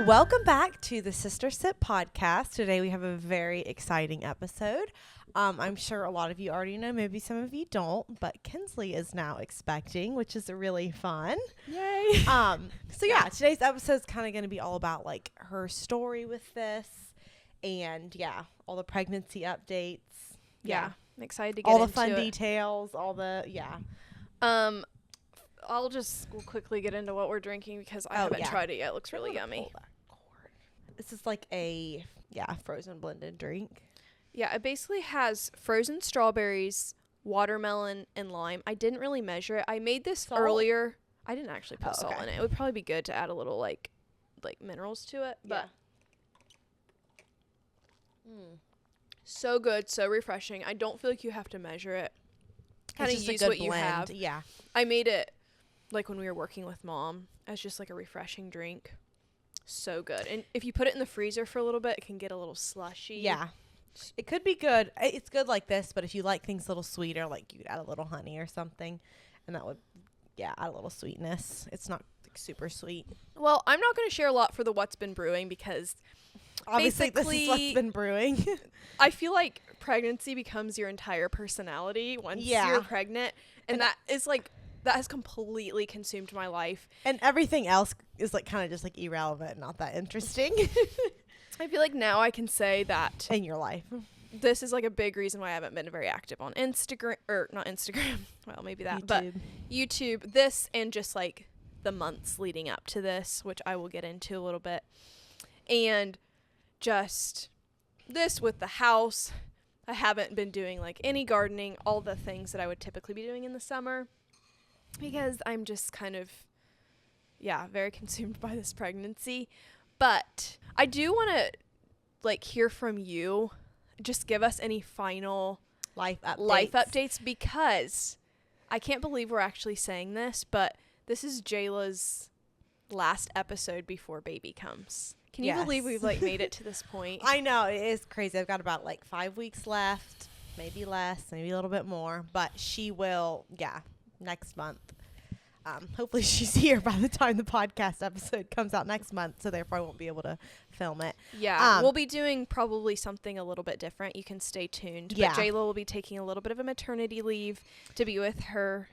welcome back to the Sister Sip podcast. Today we have a very exciting episode. I'm sure a lot of you already know, maybe some of you don't, but Kenslie is now expecting, which is really fun. Yay. Today's episode is kind of going to be all about like her story with this and all the pregnancy updates. Yeah. I'm excited to get all the into fun it. details, all the, I'll just quickly get into what we're drinking because I haven't tried it yet. It looks really yummy. This is like a, frozen blended drink. Yeah, it basically has frozen strawberries, watermelon, and lime. I didn't really measure it. I made this earlier. I didn't actually put salt in it. It would probably be good to add a little like minerals to it. But so good, so refreshing. I don't feel like you have to measure it. Kind of use what you have. Yeah. I made it like when we were working with Mom as just like a refreshing drink. So good. And if you put it in the freezer for a little bit, it can get a little slushy. Yeah. It could be good. It's good like this, but if you like things a little sweeter, like you could add a little honey or something, and that would, add a little sweetness. It's not like super sweet. Well, I'm not going to share a lot for the What's Been Brewing because obviously this is what's been brewing. I feel like pregnancy becomes your entire personality once you're pregnant, and that is like that has completely consumed my life. And everything else is like kind of just like irrelevant, not that interesting. I feel like now I can say that in your life. This is like a big reason why I haven't been very active on Instagram, or not Instagram. Well, maybe that, but YouTube, this and just like the months leading up to this, which I will get into a little bit. And just this with the house, I haven't been doing like any gardening, all the things that I would typically be doing in the summer because I'm just kind of, very consumed by this pregnancy. But I do want to like hear from you. Just give us any final life updates because I can't believe we're actually saying this, but this is Jayla's last episode before baby comes. Can you believe we've like made it to this point? I know, it is crazy. I've got about like 5 weeks left, maybe less, maybe a little bit more, but she will, next month. Hopefully she's here by the time the podcast episode comes out next month, so therefore I won't be able to film it. Yeah, we'll be doing probably something a little bit different. You can stay tuned. But Jayla will be taking a little bit of a maternity leave to be with her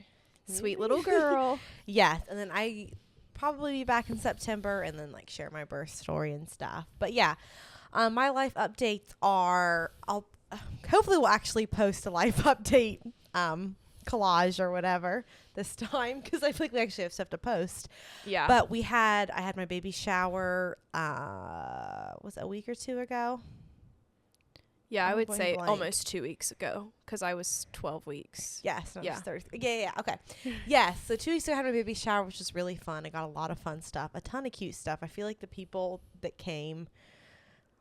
sweet little girl. Yes, and then I probably be back in September and then like share my birth story and stuff. But my life updates are, hopefully we'll actually post a life update collage or whatever this time because I feel like we actually have stuff to post. Yeah. But I had my baby shower, was it a week or two ago? Yeah, I would say almost 2 weeks ago because I was 12 weeks. Yes. No, Thursday. Yeah. Okay. Yes. So 2 weeks ago I had my baby shower, which was really fun. I got a lot of fun stuff, a ton of cute stuff. I feel like the people that came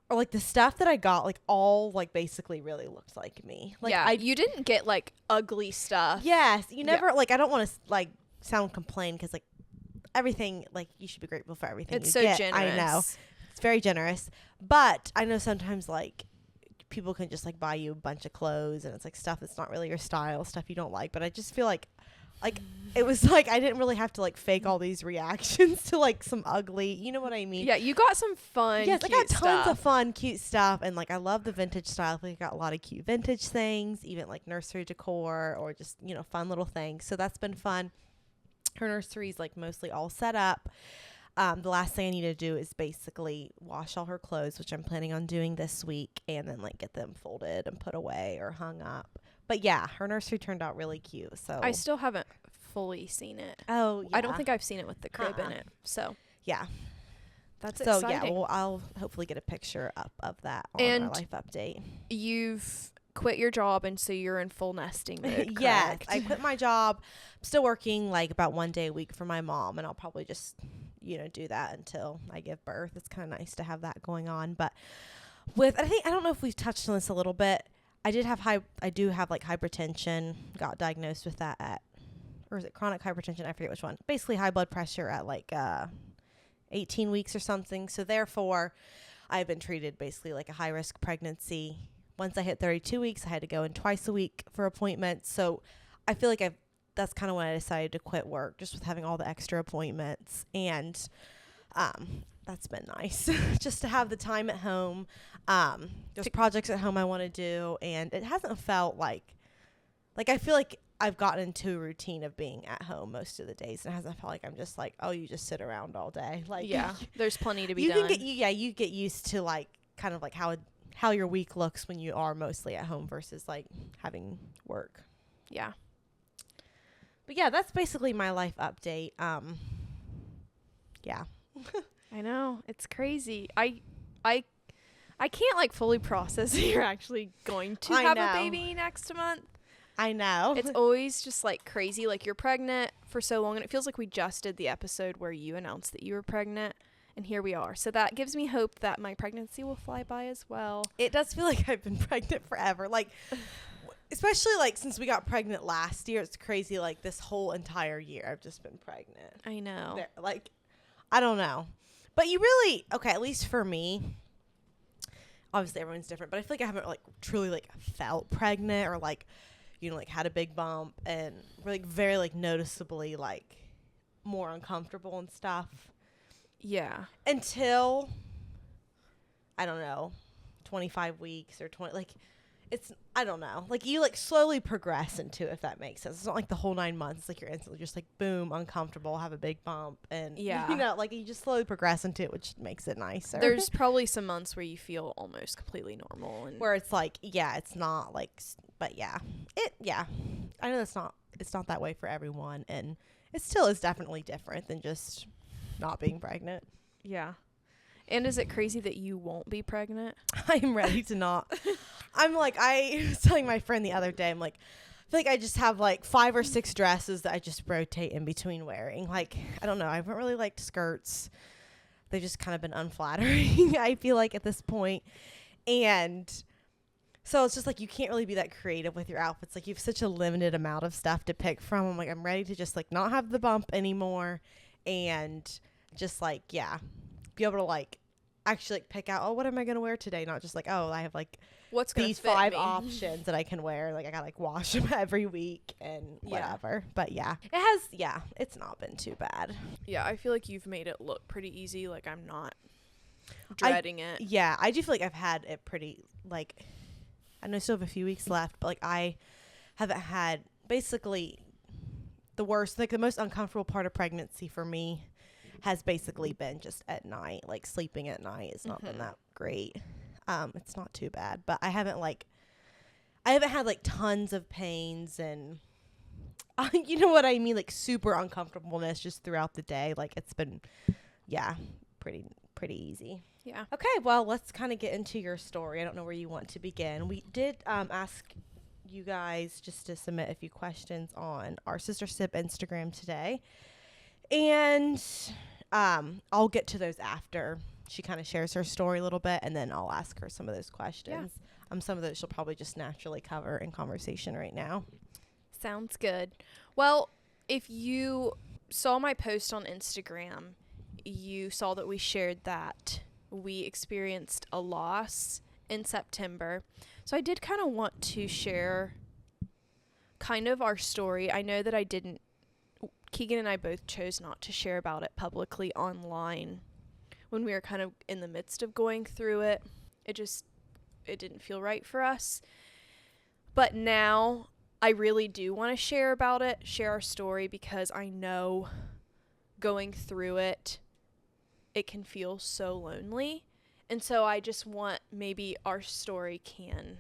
or like the stuff that I got, like all like basically really looked like me. Like you didn't get like ugly stuff. Yes. You never like, I don't want to like sound complain because like everything, like you should be grateful for everything it's you so get. generous. I know. It's very generous. But I know sometimes like people can just like buy you a bunch of clothes and it's like stuff that's not really your style, stuff you don't like. But I just feel like it was like I didn't really have to like fake all these reactions to like some ugly, you know what I mean? Yeah, you got some fun. Yes, cute I got tons stuff. of fun, cute stuff, and like I love the vintage style. I think I got a lot of cute vintage things, even like nursery decor or just fun little things. So that's been fun. Her nursery's like mostly all set up. The last thing I need to do is basically wash all her clothes, which I'm planning on doing this week, and then like get them folded and put away or hung up. But her nursery turned out really cute. So I still haven't fully seen it. Oh, yeah. I don't think I've seen it with the crib in it. So that's so exciting. Well, I'll hopefully get a picture up of that on and our life update. You've quit your job, and so you're in full nesting mode. Yes, I quit my job. I'm still working like about 1 day a week for my mom, and I'll probably just do that until I give birth. It's kind of nice to have that going on. But I don't know if we've touched on this a little bit. I do have like hypertension. Got diagnosed with that or is it chronic hypertension? I forget which one. Basically high blood pressure at like 18 weeks or something. So therefore, I've been treated basically like a high risk pregnancy. Once I hit 32 weeks, I had to go in twice a week for appointments. So I feel like that's kind of when I decided to quit work, just with having all the extra appointments. And that's been nice just to have the time at home. There's projects at home I want to do, and it hasn't felt like I feel like I've gotten into a routine of being at home most of the days, and it hasn't felt like I'm just like, oh, you just sit around all day. Like, yeah, there's plenty to be you done. You get used to like kind of like how your week looks when you are mostly at home versus like having work. Yeah. But yeah, that's basically my life update. Yeah. I know, it's crazy. I can't like fully process that you're actually going to have a baby next month. I know. It's always just like crazy. Like, you're pregnant for so long, and it feels like we just did the episode where you announced that you were pregnant, and here we are. So that gives me hope that my pregnancy will fly by as well. It does feel like I've been pregnant forever. Like, especially like since we got pregnant last year, it's crazy. Like this whole entire year, I've just been pregnant. I know. Like, I don't know. But you really, okay, at least for me, obviously everyone's different, but I feel like I haven't like truly like felt pregnant or like, you know, like had a big bump and like very like noticeably like more uncomfortable and stuff. Yeah. Until, I don't know, 25 weeks or 20, like it's, I don't know, like you like slowly progress into it, if that makes sense. It's not like the whole 9 months, like you're instantly just like boom, uncomfortable, have a big bump, and yeah, you know, like you just slowly progress into it, which makes it nicer. There's probably some months where you feel almost completely normal, and where it's like, yeah, it's not like, but yeah, I know it's not that way for everyone, and it still is definitely different than just not being pregnant. Yeah. And is it crazy that you won't be pregnant? I am ready to not. I'm like, I was telling my friend the other day, I'm like, I feel like I just have like 5 or 6 dresses that I just rotate in between wearing. Like, I don't know. I haven't really liked skirts. They've just kind of been unflattering, I feel like, at this point. And so it's just like you can't really be that creative with your outfits. Like, you have such a limited amount of stuff to pick from. I'm like, I'm ready to just like not have the bump anymore and just like, yeah, be able to like actually like pick out, oh, what am I going to wear today? Not just like, oh, I have like what's these 5 options that I can wear. Like, I gotta like wash them every week and whatever. But yeah, it's not been too bad. Yeah, I feel like you've made it look pretty easy. Like, I'm not dreading it. Yeah, I do feel like I've had it pretty, like, I know I still have a few weeks left, but like I haven't had basically the worst, like the most uncomfortable part of pregnancy for me has basically been just at night. Like, sleeping at night has not been that great. It's not too bad, but I haven't had like tons of pains and you know what I mean, like super uncomfortableness just throughout the day. Like, it's been, yeah, pretty easy. Yeah. Okay, well, let's kind of get into your story. I don't know where you want to begin. We did ask you guys just to submit a few questions on our Sister Sip Instagram today, and I'll get to those after she kind of shares her story a little bit, and then I'll ask her some of those questions. Yeah. Some of those she'll probably just naturally cover in conversation right now. Sounds good. Well, if you saw my post on Instagram, you saw that we shared that we experienced a loss in September. So I did kind of want to share kind of our story. I know that Keegan and I both chose not to share about it publicly online when we were kind of in the midst of going through it. It didn't feel right for us. But now I really do want to share about it, share our story, because I know going through it, it can feel so lonely. And so I just want maybe our story can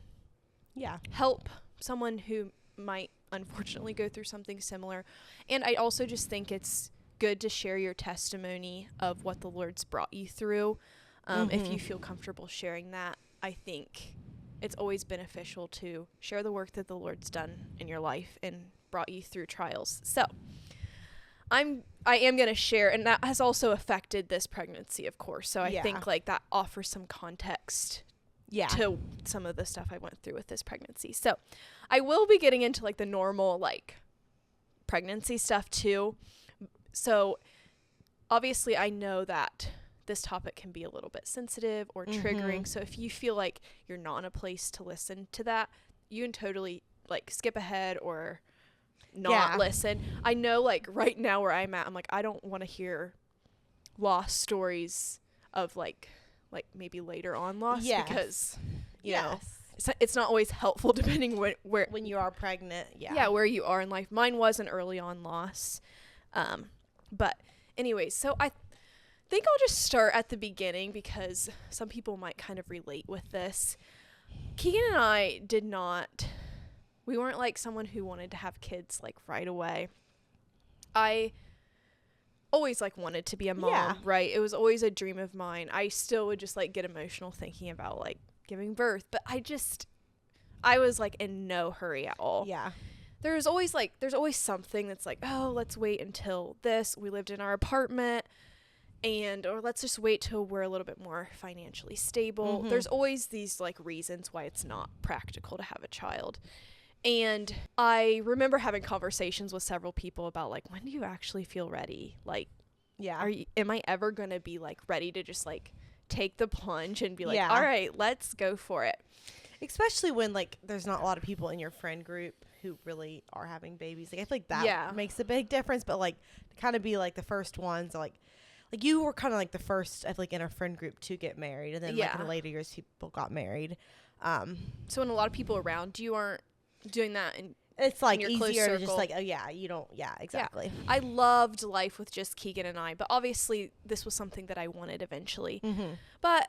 help someone who might unfortunately go through something similar. And I also just think it's good to share your testimony of what the Lord's brought you through. If you feel comfortable sharing that, I think it's always beneficial to share the work that the Lord's done in your life and brought you through trials. So I am going to share, and that has also affected this pregnancy, of course. So I think like that offers some context to some of the stuff I went through with this pregnancy. So I will be getting into like the normal like pregnancy stuff too. So obviously I know that this topic can be a little bit sensitive or triggering. So if you feel like you're not in a place to listen to that, you can totally like skip ahead or not listen. I know like right now where I'm at, I'm like, I don't want to hear lost stories of like maybe later on loss, because you know, it's not always helpful depending when you are pregnant. Where you are in life. Mine was an early on loss. But anyways, so I think I'll just start at the beginning because some people might kind of relate with this. Keegan and I we weren't like someone who wanted to have kids like right away. I always like wanted to be a mom, right? It was always a dream of mine. I still would just like get emotional thinking about like giving birth, but I was like in no hurry at all. Yeah. There's always something that's like, oh, let's wait until this. We lived in our apartment, or let's just wait till we're a little bit more financially stable. Mm-hmm. There's always these like reasons why it's not practical to have a child. And I remember having conversations with several people about like, when do you actually feel ready? Like, am I ever going to be like ready to just like take the plunge and be like, all right, let's go for it. Especially when like there's not a lot of people in your friend group who really are having babies. Like I feel like that makes a big difference. But like to kind of be like the first ones, like you were kind of like the first, I feel like, in our friend group to get married, and then like in the later years people got married. So when a lot of people around you aren't doing that, and it's like easier to just like, you don't, exactly. Yeah. I loved life with just Keegan and I, but obviously this was something that I wanted eventually. Mm-hmm. But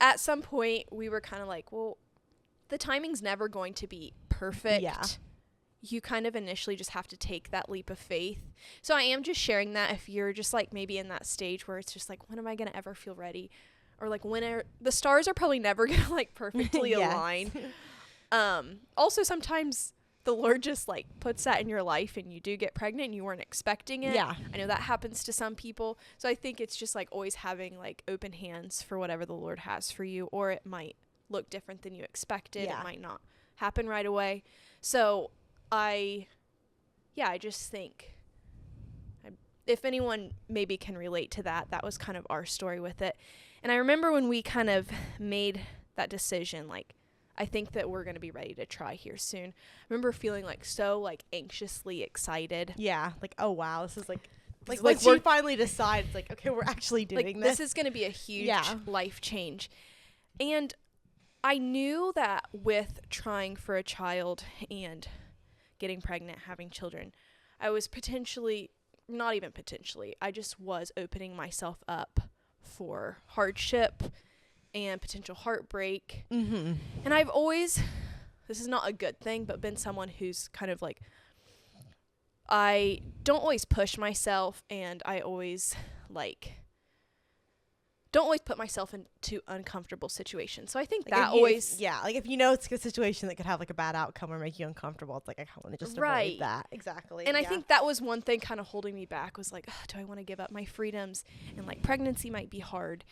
at some point we were kind of like, well, the timing's never going to be perfect. Yeah. You kind of initially just have to take that leap of faith. So I am just sharing that if you're just like maybe in that stage where it's just like, when am I going to ever feel ready? Or like the stars are probably never going to like perfectly align. Also sometimes the Lord just like puts that in your life and you do get pregnant and you weren't expecting it. Yeah. I know that happens to some people. So I think it's just like always having like open hands for whatever the Lord has for you, or it might look different than you expected. It might not happen right away. So I just think if anyone maybe can relate to that was kind of our story with it. And I remember when we kind of made that decision, like, I think that we're going to be ready to try here soon. I remember feeling like so like anxiously excited. Yeah. Like, oh wow, this is like once you finally decide, it's like, okay, we're actually doing like, this. This is going to be a huge life change. And I knew that with trying for a child and getting pregnant, having children, I was not even potentially, I just was opening myself up for hardship and potential heartbreak. Mm-hmm. And I've always, this is not a good thing, but been someone who's kind of like, I don't always push myself, and I always don't always put myself into uncomfortable situations. So I think like like if you know it's a situation that could have like a bad outcome or make you uncomfortable, it's like I want to just avoid that. Exactly. And I think that was one thing kind of holding me back, was like, do I want to give up my freedoms? And like pregnancy might be hard.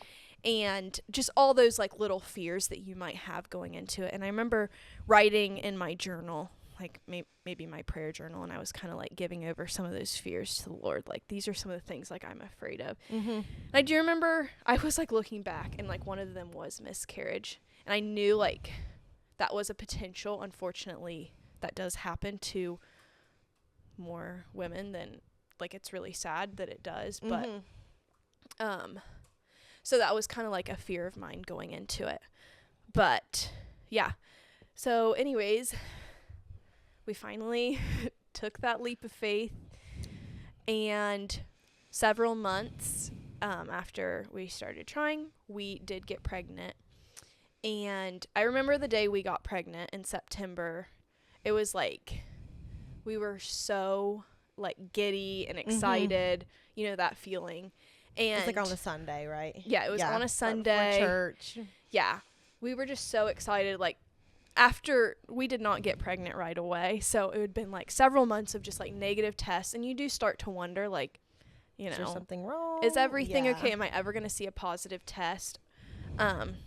And just all those like little fears that you might have going into it. And I remember writing in my journal, like maybe my prayer journal, and I was kind of like giving over some of those fears to the Lord. Like, these are some of the things like I'm afraid of. Mm-hmm. And I do remember I was like looking back, and like one of them was miscarriage. And I knew like that was a potential. Unfortunately, that does happen to more women than, like, it's really sad that it does. Mm-hmm. But, so that was kind of like a fear of mine going into it. But yeah. So anyways, we finally took that leap of faith, and several months after we started trying, we did get pregnant. And I remember the day we got pregnant in September. It was like we were so like giddy and excited, you know, that feeling. And it was like on a Sunday, right? Yeah, it was on a Sunday. Church. Yeah. We were just so excited. Like, after we did not get pregnant right away, so it had been like several months of just like negative tests, and you do start to wonder, like, you know, is there something wrong? Is everything okay? Am I ever going to see a positive test? And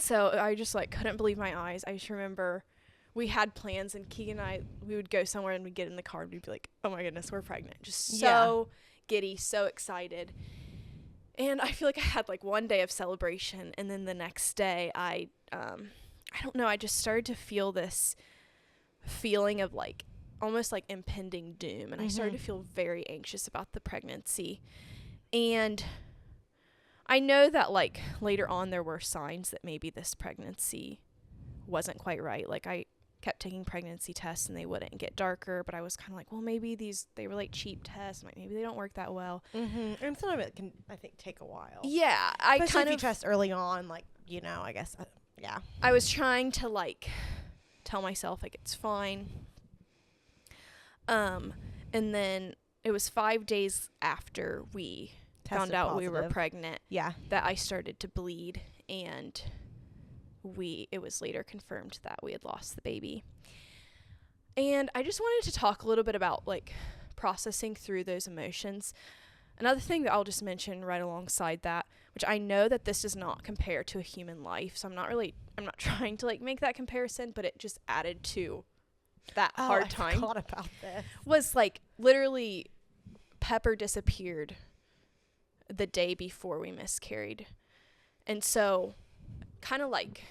so I just like couldn't believe my eyes. I just remember we had plans, and Keegan and I, we would go somewhere and we'd get in the car and we'd be like, oh my goodness, we're pregnant. Just so giddy, so excited. And I feel like I had like one day of celebration, and then the next day I don't know, I just started to feel this feeling of like almost like impending doom, and I started to feel very anxious about the pregnancy. And I know that like later on there were signs that maybe this pregnancy wasn't quite right. Like I kept taking pregnancy tests and they wouldn't get darker, but I was kind of like, well, maybe they were like cheap tests. Like maybe they don't work that well. Mm-hmm. And some of it can, I think, take a while. Yeah. Especially if you test early on, like, you know, I guess, yeah. I was trying to like tell myself like it's fine. And then it was 5 days after we found out we were pregnant. Yeah. That I started to bleed, and it was later confirmed that we had lost the baby. And I just wanted to talk a little bit about like processing through those emotions. Another thing that I'll just mention right alongside that, which I know that this does not compare to a human life, so I'm not trying to like make that comparison, but it just added to that hard time. I forgot about this. Was like literally Pepper disappeared the day before we miscarried. And so kind of like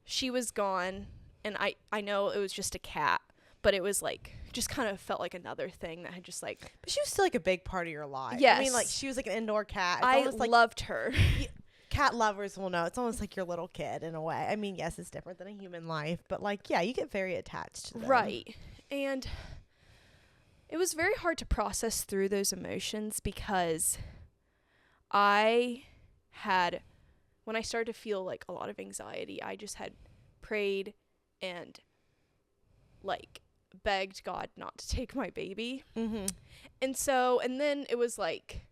she was gone, and I know it was just a cat, but it was like just kind of felt like another thing that had just like, but she was still like a big part of your life. Yes. I mean, like she was like an indoor cat. I loved her. Cat lovers will know it's almost like your little kid in a way. I mean, yes, it's different than a human life, but like, yeah, you get very attached to them. Right. And it was very hard to process through those emotions because when I started to feel like a lot of anxiety, I just had prayed and like begged God not to take my baby. Mm-hmm. And then it was like,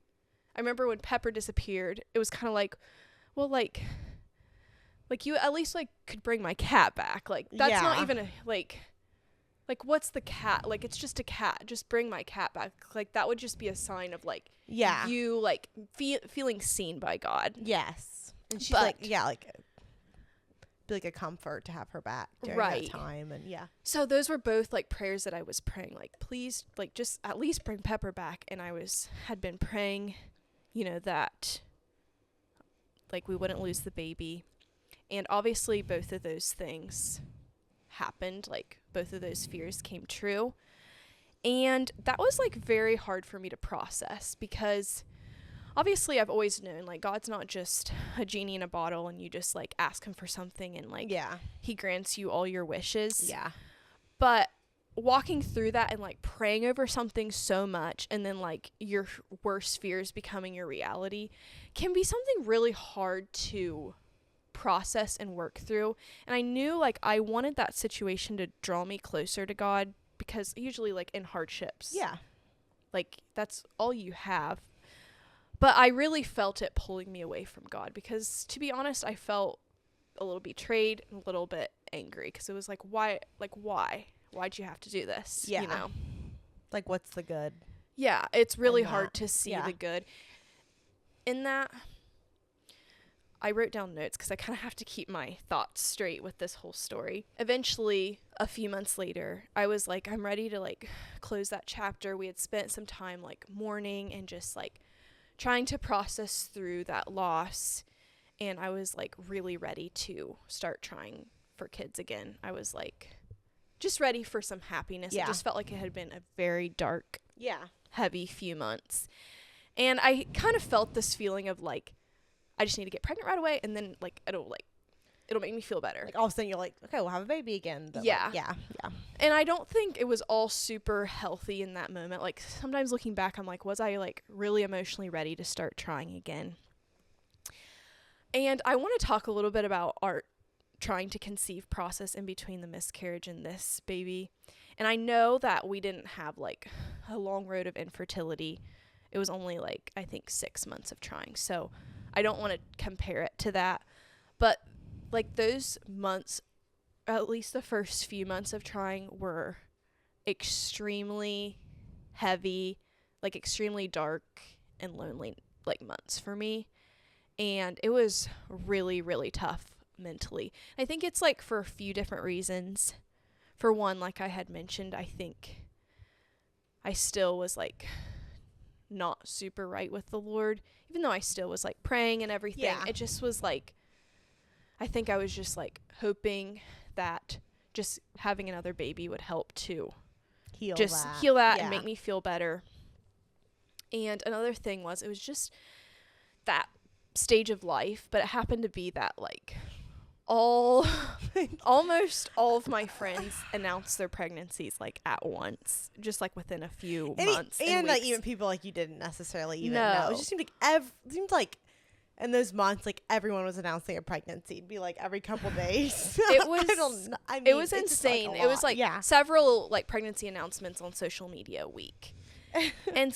I remember when Pepper disappeared, it was kind of like, well, like you at least like could bring my cat back. Like that's not even like what's the cat? Like it's just a cat. Just bring my cat back. Like that would just be a sign of like you like feeling seen by God. Yes. And she's be like a comfort to have her back during that time. And so those were both like prayers that I was praying, like please like just at least bring Pepper back. And I had been praying, you know, that like we wouldn't lose the baby. And obviously both of those things happened. Like both of those fears came true. And that was like very hard for me to process because obviously I've always known like God's not just a genie in a bottle and you just like ask him for something and like he grants you all your wishes. Yeah. But walking through that and like praying over something so much and then like your worst fears becoming your reality can be something really hard to process and work through. And I knew like I wanted that situation to draw me closer to God because usually like in hardships, like that's all you have. But I really felt it pulling me away from God because to be honest, I felt a little betrayed and a little bit angry because it was like, why'd you have to do this? Yeah. You know, like what's the good? Yeah. It's really hard to see the good in that. I wrote down notes because I kind of have to keep my thoughts straight with this whole story. Eventually, a few months later, I was like, I'm ready to like close that chapter. We had spent some time like mourning and just like trying to process through that loss. And I was like really ready to start trying for kids again. I was like just ready for some happiness. It just felt like it had been a very dark, heavy few months. And I kind of felt this feeling of like, I just need to get pregnant right away, and then like it'll make me feel better. Like all of a sudden you're like, okay, we'll have a baby again. But yeah. Like, yeah. And I don't think it was all super healthy in that moment. Like sometimes looking back, I'm like, was I like really emotionally ready to start trying again? And I want to talk a little bit about our trying to conceive process in between the miscarriage and this baby. And I know that we didn't have like a long road of infertility. It was only like, I think 6 months of trying. So I don't want to compare it to that, but like those months, at least the first few months of trying were extremely heavy, like extremely dark and lonely like months for me. And it was really, really tough mentally. I think it's like for a few different reasons. For one, like I had mentioned, I think I still was like not super right with the Lord, even though I still was like praying and everything. Yeah. It just was like, I think I was just like hoping that just having another baby would help to heal that and make me feel better. And another thing was, it was just that stage of life, but it happened to be that like almost all of my friends announced their pregnancies like at once, just like within a few months and weeks. like even people like you didn't necessarily even No. know. It just seemed like in those months, like everyone was announcing a pregnancy. It'd be like every couple days. It was it was it's just, like, insane. a It was lot. like several like pregnancy announcements on social media a week. and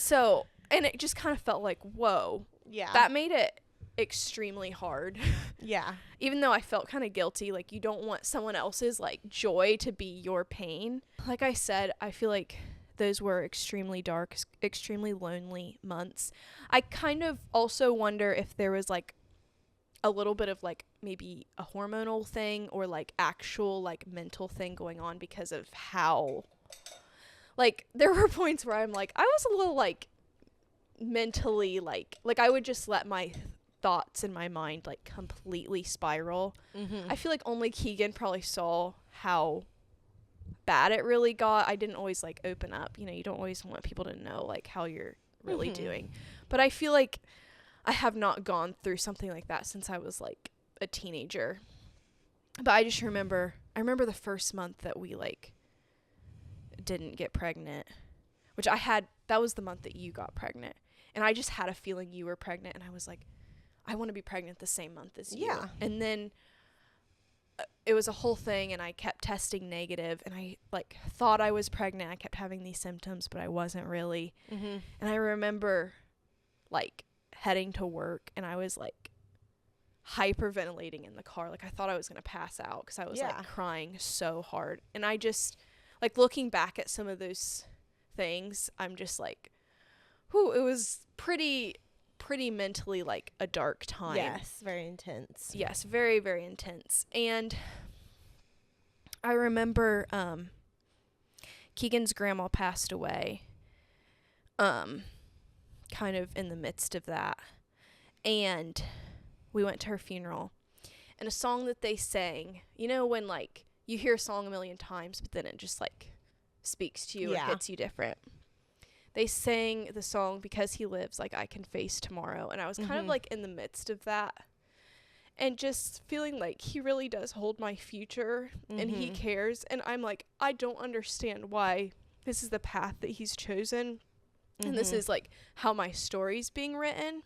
it just kind of felt like, whoa. Yeah. That made it extremely hard. Yeah. Even though I felt kind of guilty, like you don't want someone else's like joy to be your pain. Like I said, I feel like those were extremely dark, extremely lonely months. I kind of also wonder if there was like a little bit of like maybe a hormonal thing or like actual like mental thing going on because of how like there were points where I'm like I was a little like mentally like I would just let my thoughts in my mind like completely spiral. I feel like only Keegan probably saw how bad it really got. I didn't always like open up, you know, you don't always want people to know like how you're really doing, but I feel like I have not gone through something like that since I was like a teenager. But I just remember the first month that we like didn't get pregnant, which that was the month that you got pregnant. And I just had a feeling you were pregnant, and I was like, I want to be pregnant the same month as you. Yeah. And then it was a whole thing, and I kept testing negative, and I like thought I was pregnant. I kept having these symptoms, but I wasn't really. And I remember like heading to work, and I was like hyperventilating in the car. Like I thought I was going to pass out because I was like crying so hard. And I just like looking back at some of those things, I'm just like, whew, it was pretty mentally like a dark time. Yes, very intense. Yes, very, very intense. And I remember Keegan's grandma passed away kind of in the midst of that. And we went to her funeral. And a song that they sang, you know when like you hear a song a million times, but then it just like speaks to you or hits you different. They sang the song Because He Lives, like I Can Face Tomorrow. And I was kind of like in the midst of that. And just feeling like he really does hold my future and he cares. And I'm like, I don't understand why this is the path that he's chosen. And this is like how my story's being written.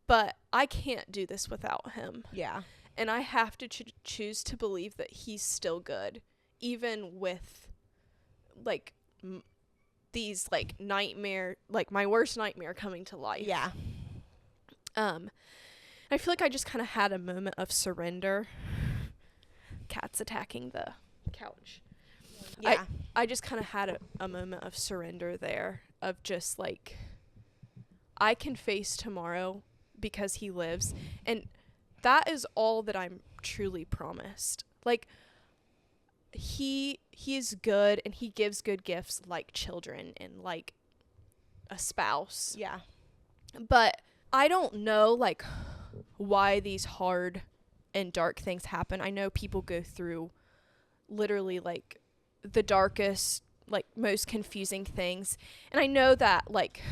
But I can't do this without him. Yeah. And I have to choose to believe that he's still good. Even with like these like nightmare, like my worst nightmare coming to life. Yeah. I feel like I just kind of had a moment of surrender. Cat's attacking the couch. Yeah. I just kind of had a moment of surrender there, of just like, I can face tomorrow because he lives. And that is all that I'm truly promised. Like, he is good, and he gives good gifts like children and like a spouse. Yeah. But I don't know like why these hard and dark things happen. I know people go through literally like the darkest, like most confusing things. And I know that like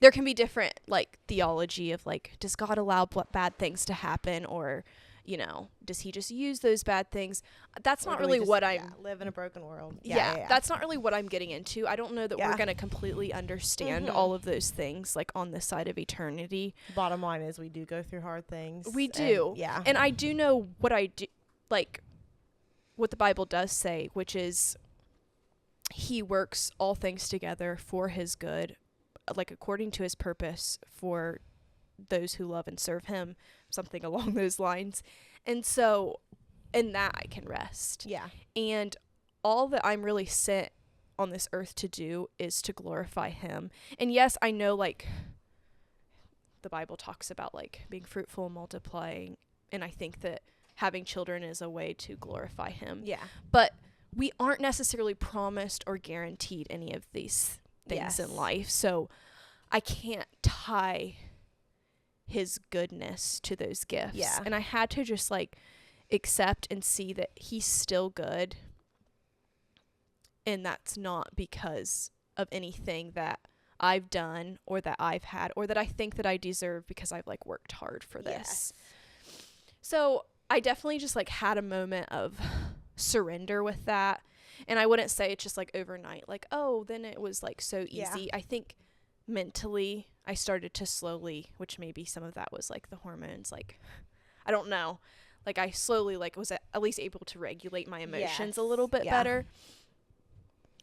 there can be different like theology of like, does God allow bad things to happen, or you know, does he just use those bad things? That's not really what I'm live in a broken world. Yeah, that's not really what I'm getting into. I don't know that we're going to completely understand all of those things like on this side of eternity. Bottom line is we do go through hard things. We do. Yeah. And I do know what I do, like what the Bible does say, which is he works all things together for his good, like according to his purpose for those who love and serve him, something along those lines. And so in that I can rest. Yeah. And all that I'm really sent on this earth to do is to glorify him. And yes, I know like the Bible talks about like being fruitful and multiplying, and I think that having children is a way to glorify him. Yeah. But we aren't necessarily promised or guaranteed any of these things in life. So I can't tie his goodness to those gifts. Yeah. And I had to just like accept and see that he's still good. And that's not because of anything that I've done or that I've had or that I think that I deserve because I've like worked hard for this. Yes. So I definitely just like had a moment of surrender with that. And I wouldn't say it's just like overnight, like, oh, then it was like so easy. I think mentally I started to slowly, which maybe some of that was like the hormones, like, I don't know. Like I slowly like was at least able to regulate my emotions a little bit better.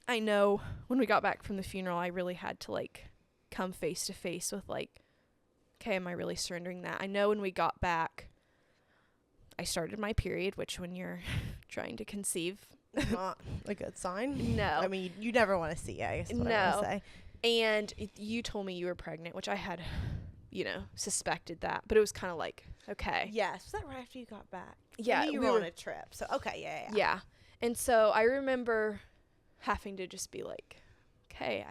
I know when we got back from the funeral, I really had to like come face to face with like, okay, am I really surrendering that? I know when we got back, I started my period, which when you're trying to conceive, not a good sign. No. I mean, you never want to see it, I guess is what I want to say. And you told me you were pregnant, which I had, suspected that. But it was kind of like, okay. Yes. Was that right after you got back? Yeah. You were on a trip. So, okay, Yeah. And so I remember having to just be like, okay,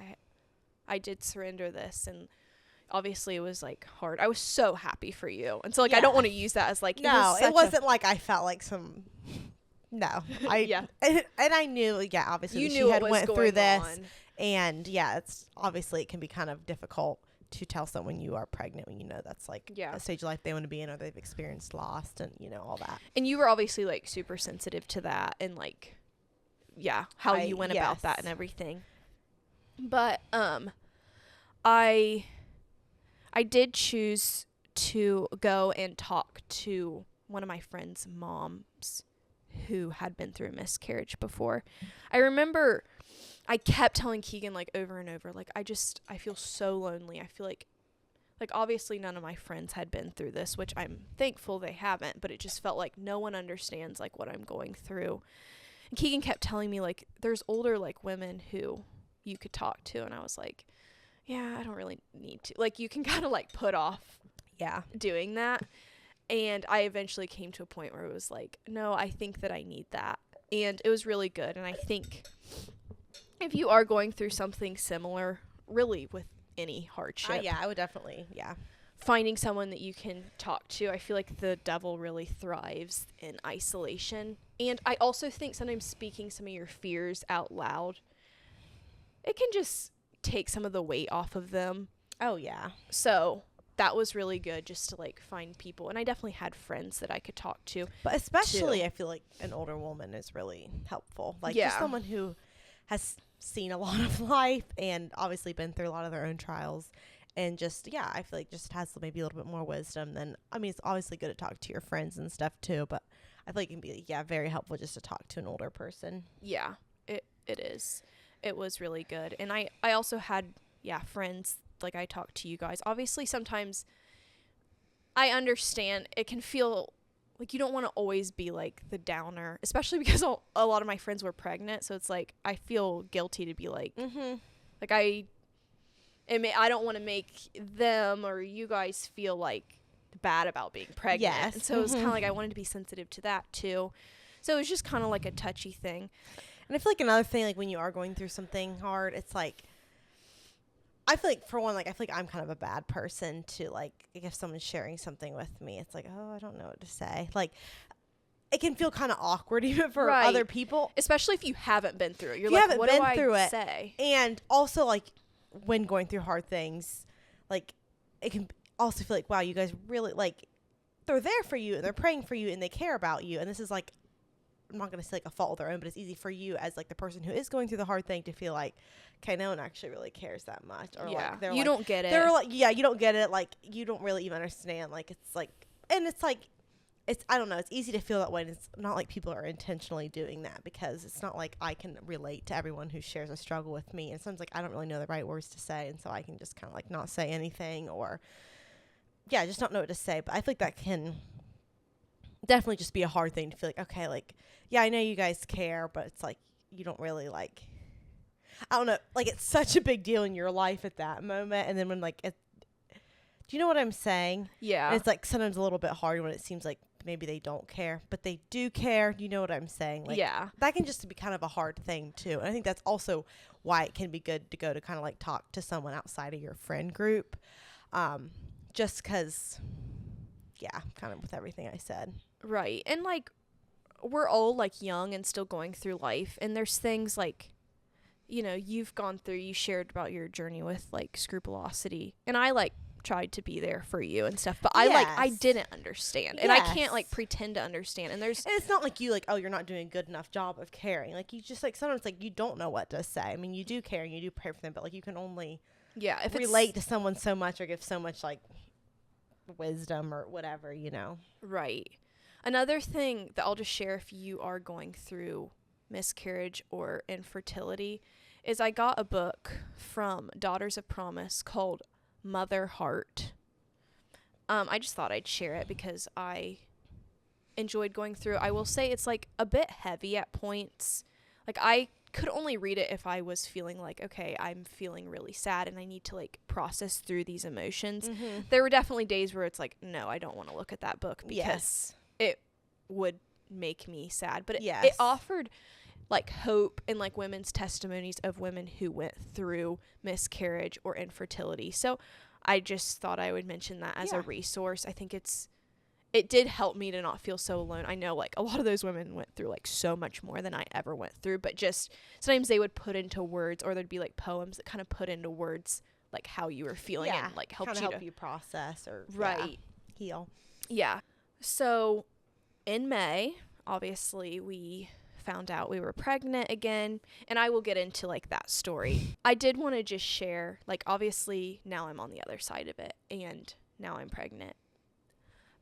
I did surrender this. And obviously it was like hard. I was so happy for you. And so like I don't want to use that as like, no, it wasn't like I felt like some... No, and I knew, obviously you that knew she had went through this, on. And it's obviously it can be kind of difficult to tell someone you are pregnant when you know that's like a stage of life they want to be in or they've experienced loss and all that. And you were obviously like super sensitive to that and like, how you went about that and everything. But I did choose to go and talk to one of my friend's moms who had been through a miscarriage before. I remember I kept telling Keegan like over and over, like, I feel so lonely. I feel like obviously none of my friends had been through this, which I'm thankful they haven't, but it just felt like no one understands like what I'm going through. And Keegan kept telling me like, there's older like women who you could talk to. And I was like, yeah, I don't really need to. Like, you can kind of like put off doing that. And I eventually came to a point where it was like, no, I think that I need that. And it was really good. And I think if you are going through something similar, really with any hardship. I would definitely, finding someone that you can talk to. I feel like the devil really thrives in isolation. And I also think sometimes speaking some of your fears out loud, it can just take some of the weight off of them. Oh, yeah. So that was really good just to like find people. And I definitely had friends that I could talk to. But especially I feel like an older woman is really helpful. Like just someone who has seen a lot of life and obviously been through a lot of their own trials. And just, I feel like just has maybe a little bit more wisdom than, I mean, it's obviously good to talk to your friends and stuff too. But I feel like it can be, very helpful just to talk to an older person. Yeah, it is. It was really good. And I also had, friends. Like I talked to you guys. Obviously, sometimes I understand it can feel like you don't want to always be like the downer, especially because a lot of my friends were pregnant. So it's like I feel guilty to be like, like I don't want to make them or you guys feel like bad about being pregnant. Yes. And so it was kind of like I wanted to be sensitive to that too. So it was just kind of like a touchy thing. And I feel like another thing, like when you are going through something hard, it's like, I feel like for one, like I feel like I'm kind of a bad person to like if someone's sharing something with me, it's like, oh, I don't know what to say. Like it can feel kind of awkward even for other people, especially if you haven't been through it. You're like, what do I say? And also like when going through hard things, like it can also feel like, wow, you guys really like they're there for you and they're praying for you and they care about you. And this is like, I'm not going to say like a fault of their own, but it's easy for you as like the person who is going through the hard thing to feel like, okay, no one actually really cares that much. Or like they're don't get it. They're like, you don't get it. Like you don't really even understand. Like it's like, and it's like, I don't know. It's easy to feel that way. And it's not like people are intentionally doing that because it's not like I can relate to everyone who shares a struggle with me. And sometimes like I don't really know the right words to say. And so I can just kind of like not say anything or just don't know what to say. But I feel like that can definitely just be a hard thing to feel like, okay, like, I know you guys care, but it's like, you don't really like, I don't know, like it's such a big deal in your life at that moment. And then when like, do you know what I'm saying? Yeah. And it's like sometimes a little bit hard when it seems like maybe they don't care, but they do care. You know what I'm saying? Like, that can just be kind of a hard thing too. And I think that's also why it can be good to go to kind of like talk to someone outside of your friend group. Just because, kind of with everything I said. Right. And like, we're all like young and still going through life. And there's things like you've gone through, you shared about your journey with like scrupulosity, and I like tried to be there for you and stuff, but I didn't understand, and I can't like pretend to understand. And it's not like you like, oh, you're not doing a good enough job of caring. Like you just like sometimes like you don't know what to say. I mean, you do care and you do pray for them, but like you can only if relate to someone so much or give so much like wisdom or whatever, Right. Another thing that I'll just share if you are going through miscarriage or infertility is I got a book from Daughters of Promise called Mother Heart. I just thought I'd share it because I enjoyed going through. I will say it's like a bit heavy at points. Like I could only read it if I was feeling like, okay, I'm feeling really sad and I need to like process through these emotions. Mm-hmm. There were definitely days where it's like, no, I don't want to look at that book because it would make me sad. But it offered like hope and like women's testimonies of women who went through miscarriage or infertility. So I just thought I would mention that as a resource. I think it did help me to not feel so alone. I know like a lot of those women went through like so much more than I ever went through, but just sometimes they would put into words, or there'd be like poems that kind of put into words like how you were feeling and like help you process or heal. Yeah. So in May, obviously we found out we were pregnant again, and I will get into like that story. I did want to just share, like obviously now I'm on the other side of it and now I'm pregnant.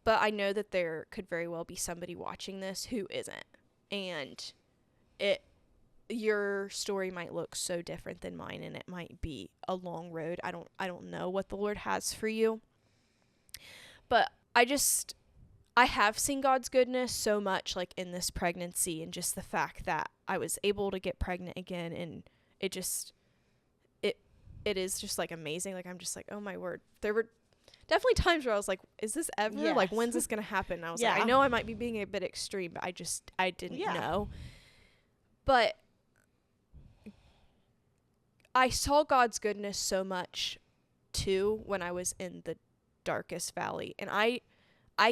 But I know that there could very well be somebody watching this who isn't. And your story might look so different than mine, and it might be a long road. I don't know what the Lord has for you. But I have seen God's goodness so much like in this pregnancy, and just the fact that I was able to get pregnant again, and it is just like amazing. Like I'm just like, oh my word. There were definitely times where I was like, is this ever like, when's this gonna happen? And I was like, I know I might be being a bit extreme, but I didn't know. But I saw God's goodness so much too when I was in the darkest valley, and I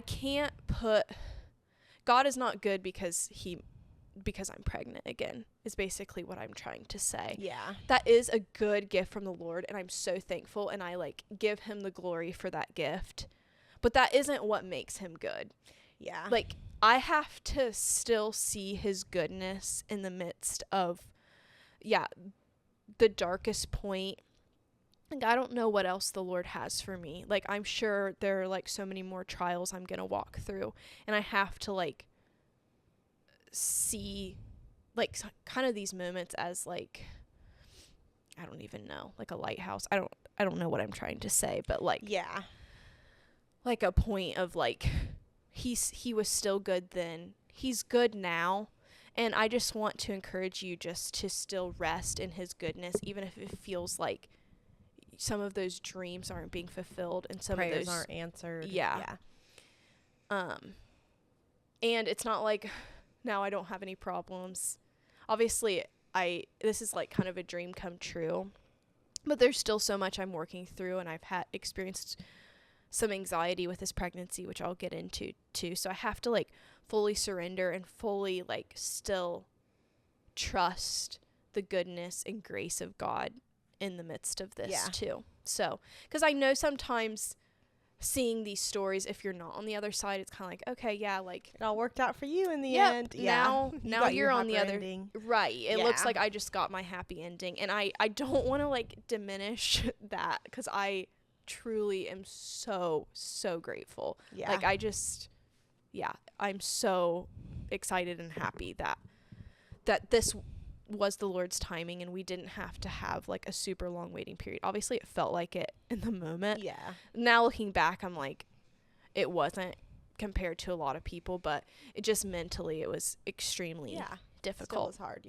can't put God is not good because I'm pregnant again, is basically what I'm trying to say. Yeah. That is a good gift from the Lord, and I'm so thankful, and I like give him the glory for that gift. But that isn't what makes him good. Yeah. Like I have to still see his goodness in the midst of the darkest point. Like I don't know what else the Lord has for me. Like I'm sure there are like so many more trials I'm going to walk through, and I have to like see like kind of these moments as like, I don't even know, like a lighthouse. I don't know what I'm trying to say, but like like a point of like he was still good then, he's good now, and I just want to encourage you just to still rest in his goodness, even if it feels like some of those dreams aren't being fulfilled and some prayers of those aren't answered. And it's not like now I don't have any problems. Obviously, this is like kind of a dream come true, but there's still so much I'm working through, and I've experienced some anxiety with this pregnancy, which I'll get into too. So I have to like fully surrender and fully like still trust the goodness and grace of God in the midst of this too. So, because I know sometimes seeing these stories, if you're not on the other side, it's kind of like, okay, like it all worked out for you in the end. Now you're on the other ending. Right. It looks like I just got my happy ending, and I don't want to like diminish that, because I truly am so grateful. Like I'm so excited and happy that this was the Lord's timing, and we didn't have to have like a super long waiting period. Obviously it felt like it in the moment. Now looking back, I'm like, it wasn't compared to a lot of people, but it just mentally it was extremely difficult. It was hard.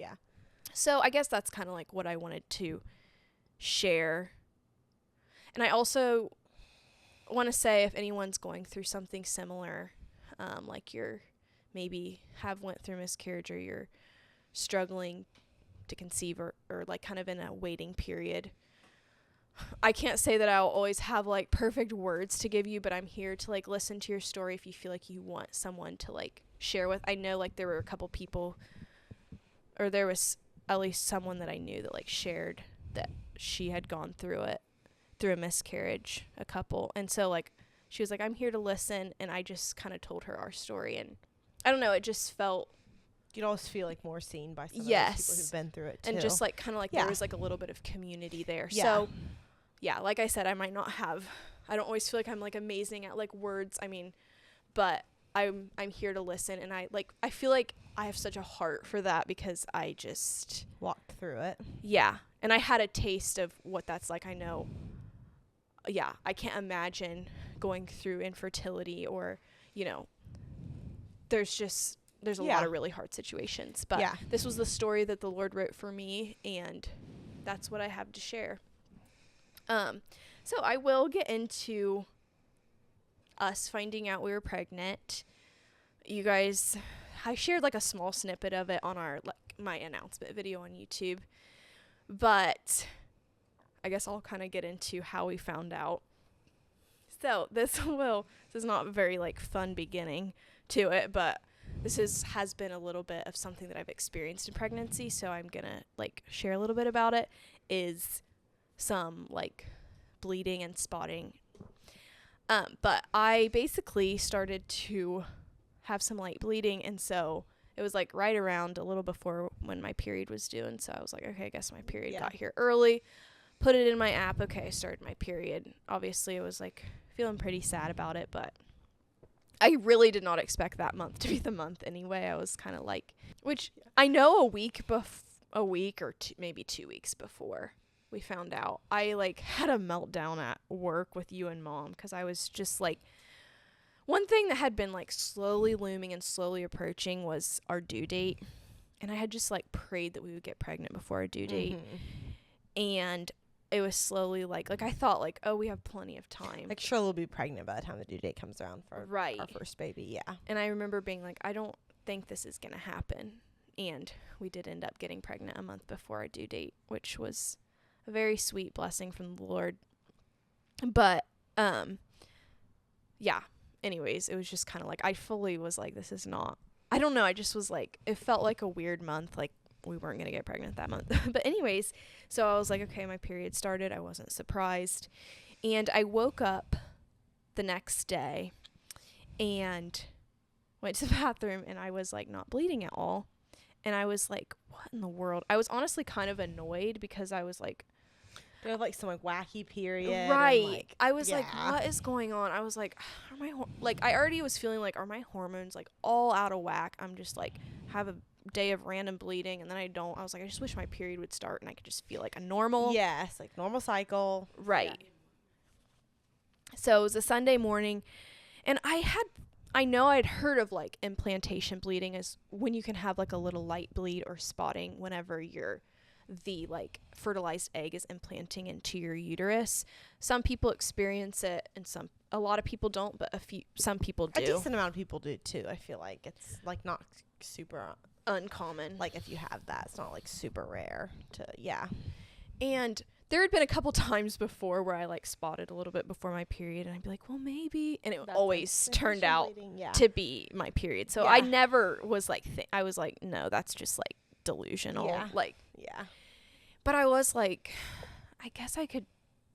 So I guess that's kind of like what I wanted to share. And I also want to say, if anyone's going through something similar, like you're maybe have went through miscarriage, or you're struggling to conceive, or like kind of in a waiting period, I can't say that I'll always have like perfect words to give you, but I'm here to like listen to your story if you feel like you want someone to like share with. I know like there were a couple people, or there was at least someone that I knew that like shared that she had gone through it, through a miscarriage, a couple. And so like she was like, I'm here to listen. And I just kind of told her our story. And I don't know, it just felt, you'd always feel like more seen by some of yes, those people who've been through it too. and just like kind of like there was like a little bit of community there. So yeah, like I said, I might not have, I don't always feel like I'm like amazing at like words. I mean, but I'm here to listen. And I feel like I have such a heart for that because I just walked through it. Yeah. And I had a taste of what that's like. I know. Yeah. I can't imagine going through infertility or, you know, there's a lot of really hard situations. But this was the story that the Lord wrote for me, and that's what I have to share. So I will get into us finding out we were pregnant. You guys, I shared like a small snippet of it on our my announcement video on YouTube, but I guess I'll kind of get into how we found out. So this is not a very like fun beginning to it, but this has been a little bit of something that I've experienced in pregnancy, so I'm gonna like share a little bit about it. Is some like bleeding and spotting. But I basically started to have some light bleeding, and so it was like right around a little before when my period was due, and so I was like, okay, I guess my period got here early. Put it in my app. Okay, I started my period. Obviously, I was like feeling pretty sad about it, but I really did not expect that month to be the month anyway. I was kind of like, which I know a week or maybe 2 weeks before we found out, I like had a meltdown at work with you and Mom because I was just like, one thing that had been like slowly looming and slowly approaching was our due date, and I had just like prayed that we would get pregnant before our due date, and it was slowly like I thought like, oh, we have plenty of time. Like sure, we'll be pregnant by the time the due date comes around for our first baby. Yeah. And I remember being like, I don't think this is gonna happen, and we did end up getting pregnant a month before our due date, which was a very sweet blessing from the Lord. But yeah. Anyways, it was just kind of like I fully was like, this is not. I don't know. I just was like, it felt like a weird month. Like we weren't gonna get pregnant that month. But anyways, so I was like, okay, my period started. I wasn't surprised, and I woke up the next day and went to the bathroom, and I was like not bleeding at all, and I was like, what in the world? I was honestly kind of annoyed because I was like, do you have like some like wacky period? Right. Like, I was like, what is going on? I was like, I already was feeling like, are my hormones like all out of whack? I'm just like have a day of random bleeding, and then I don't. I was like, I just wish my period would start and I could just feel like a normal. Yes, like normal cycle. Right. Yeah. So it was a Sunday morning, and I know I'd heard of like implantation bleeding is when you can have like a little light bleed or spotting whenever the like fertilized egg is implanting into your uterus. Some people experience it, and a lot of people don't, but some people do. A decent amount of people do too. I feel like it's like not super uncommon. Like if you have that, it's not like super rare to And there had been a couple times before where I like spotted a little bit before my period, and I'd be like, well, maybe, and it always turned out to be my period. So I never was like, I was like, no, that's just like delusional. But I was like, I guess I could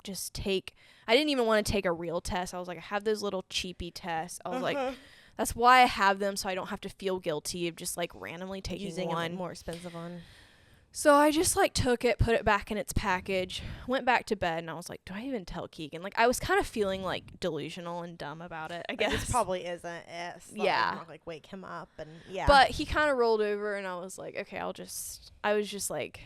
just I didn't even want to take a real test. I was like, I have those little cheapy tests. I was like, that's why I have them, so I don't have to feel guilty of just like randomly taking using one. A more expensive one. So I just like took it, put it back in its package, went back to bed, and I was like, do I even tell Keegan? Like I was kind of feeling like delusional and dumb about it, I guess. This probably isn't it. Not, like wake him up and But he kind of rolled over, and I was like, okay, I was just like,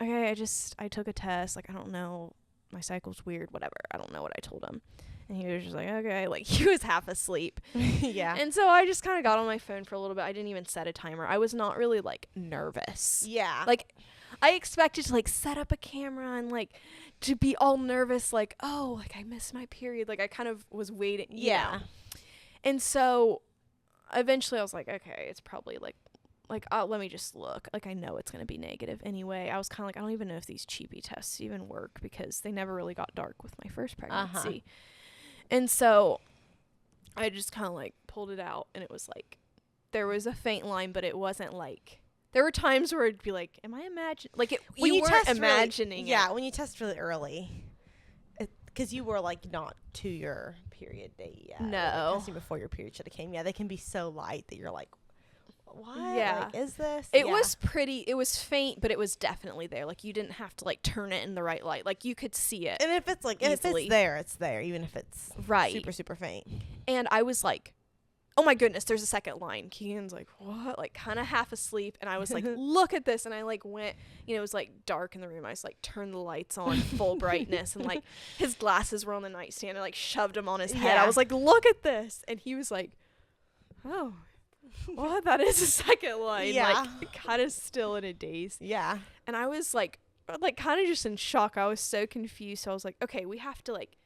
okay, I took a test. Like, I don't know. My cycle's weird, whatever. I don't know what I told him. And he was just like, okay. Like, he was half asleep. Yeah. And so I just kind of got on my phone for a little bit. I didn't even set a timer. I was not really, like, nervous. Yeah. Like, I expected to, like, set up a camera and, like, to be all nervous. Like, oh, like, I missed my period. Like, I kind of was waiting. Yeah. You know? And so eventually I was like, okay, it's probably, like, let me just look. Like, I know it's going to be negative anyway. I was kind of like, I don't even know if these cheapy tests even work because they never really got dark with my first pregnancy. And so I just kind of, like, pulled it out, and it was, like, there was a faint line, but it wasn't, like, There were times where it'd be like, am I imagining? Like, when you weren't test imagining really, it. Yeah, when you test really early. Because you were, like, not to your period date yet. No. Like, testing before your period should have came. Yeah, they can be so light that you're like, what? Yeah. Like, is this? It was faint, but it was definitely there. Like, you didn't have to, like, turn it in the right light. Like, you could see it. And if it's, like, if it's there, it's there, even if it's super, super faint. And I was like, oh my goodness, there's a second line. Keegan's like, what? Like, kind of half asleep. And I was like, look at this. And I, like, went, you know, it was, like, dark in the room. I just, like, turned the lights on full brightness. And, like, his glasses were on the nightstand. I, like, shoved them on his head. I was like, look at this. And he was like, oh, well, that is a second line. Yeah. Like, kind of still in a daze. Yeah. And I was, like kind of just in shock. I was so confused. So I was like, okay, we have to, like,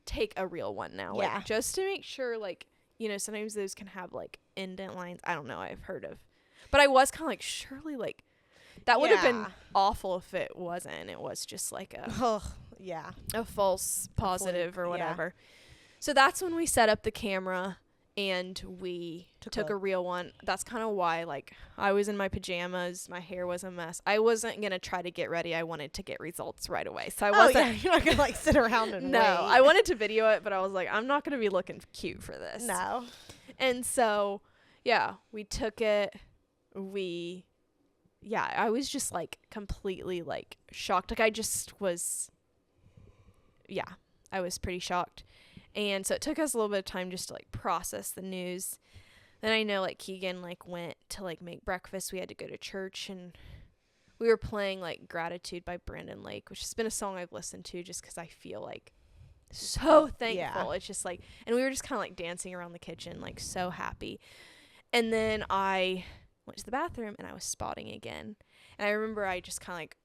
take a real one now. Yeah. Like, just to make sure, like, you know, sometimes those can have, like, indent lines. I don't know. I've heard of. But I was kind of like, surely, like, that would have been awful if it wasn't. It was just, like, a false positive or whatever. Yeah. So that's when we set up the camera and we took a real one. That's kind of why, like, I was in my pajamas. My hair was a mess. I wasn't going to try to get ready. I wanted to get results right away. So I wasn't. You're not going to, like, sit around and No, wait. I wanted to video it, but I was like, I'm not going to be looking cute for this. No. And so, yeah, we took it. I was just, like, completely, like, shocked. Like, I just was, I was pretty shocked. And so it took us a little bit of time just to, like, process the news. Then I know, like, Keegan, like, went to, like, make breakfast. We had to go to church, and we were playing, like, Gratitude by Brandon Lake, which has been a song I've listened to just because I feel, like, so thankful. Yeah. It's just, like, and we were just kind of, like, dancing around the kitchen, like, so happy. And then I went to the bathroom, and I was spotting again. And I remember I just kind of, like,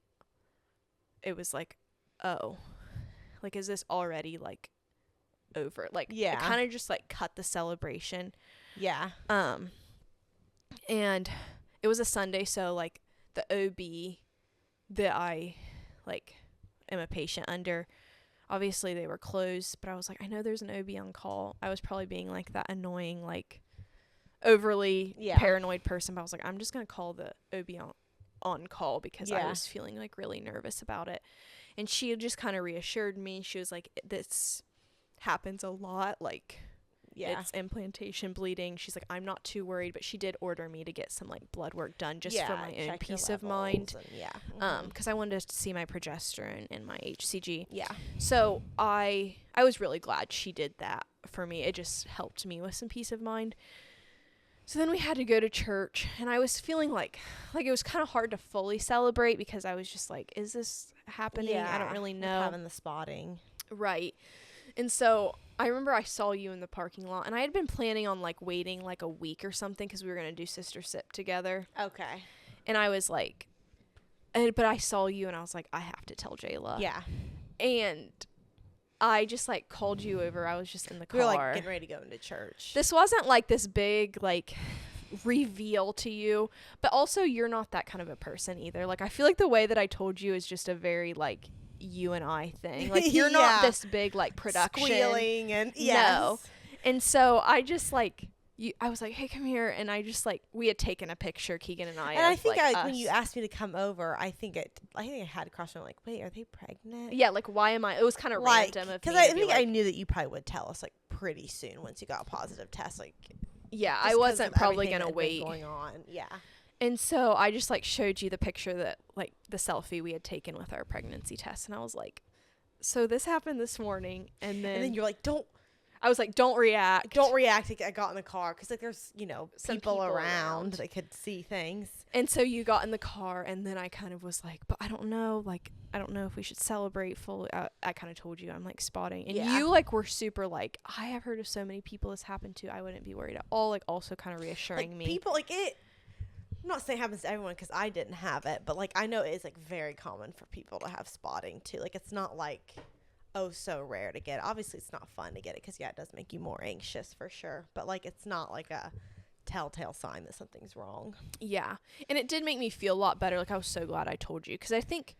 it was like, oh, like, is this already, like, over? Like, it kind of just, like, cut the celebration. Yeah. And it was a Sunday, so, like, the OB that I, like, am a patient under, obviously they were closed, but I was like, I know there's an OB on call. I was probably being, like, that annoying, like, overly paranoid person, but I was like, I'm just gonna call the OB on call because I was feeling, like, really nervous about it. And she just kind of reassured me. She was like, this happens a lot, like, it's implantation bleeding. She's like, I'm not too worried, but she did order me to get some, like, blood work done just for my own peace of mind. Because I wanted to see my progesterone and my HCG. So I was really glad she did that for me. It just helped me with some peace of mind. So then we had to go to church, and I was feeling like it was kind of hard to fully celebrate because I was just like, is this happening? I don't really know. Having the spotting. Right. And so I remember I saw you in the parking lot, and I had been planning on, like, waiting, like, a week or something because we were going to do Sister Sip together. Okay. And I was like, but I saw you, and I was like, I have to tell Jayla. Yeah. And I just, like, called you over. I was just in the car. We were, like, getting ready to go into church. This wasn't, like, this big, like, reveal to you, but also you're not that kind of a person either. Like, I feel like the way that I told you is just a very, like, you and I thing. Like, you're not this big, like, production. Squealing and, No. And so I just, like, I was like, hey, come here. And I just, like, we had taken a picture, Keegan and I. And I think like, when you asked me to come over, I think I had crossed my mind, like, wait, are they pregnant? Yeah, like, why am I? It was kind of random. Because I think I knew that you probably would tell us, like, pretty soon once you got a positive test. Like, yeah, I wasn't probably going to wait. Going on. Yeah. And so I just, like, showed you the picture that, like, the selfie we had taken with our pregnancy test. And I was like, so this happened this morning. And then you're like, I was like, don't react. Don't react. I got in the car because, like, there's, you know, people around that could see things. And so you got in the car, and then I kind of was like, but I don't know. Like, I don't know if we should celebrate fully. I kind of told you I'm, like, spotting. And you, like, were super, like, I have heard of so many people this happened to. I wouldn't be worried at all. Like, also kind of reassuring like, me. People, like, it. I'm not saying it happens to everyone because I didn't have it. But, like, I know it is, like, very common for people to have spotting, too. Like, it's not, like, so rare to get it. Obviously, it's not fun to get it because, it does make you more anxious for sure. But, like, it's not, like, a telltale sign that something's wrong. Yeah. And it did make me feel a lot better. Like, I was so glad I told you because I think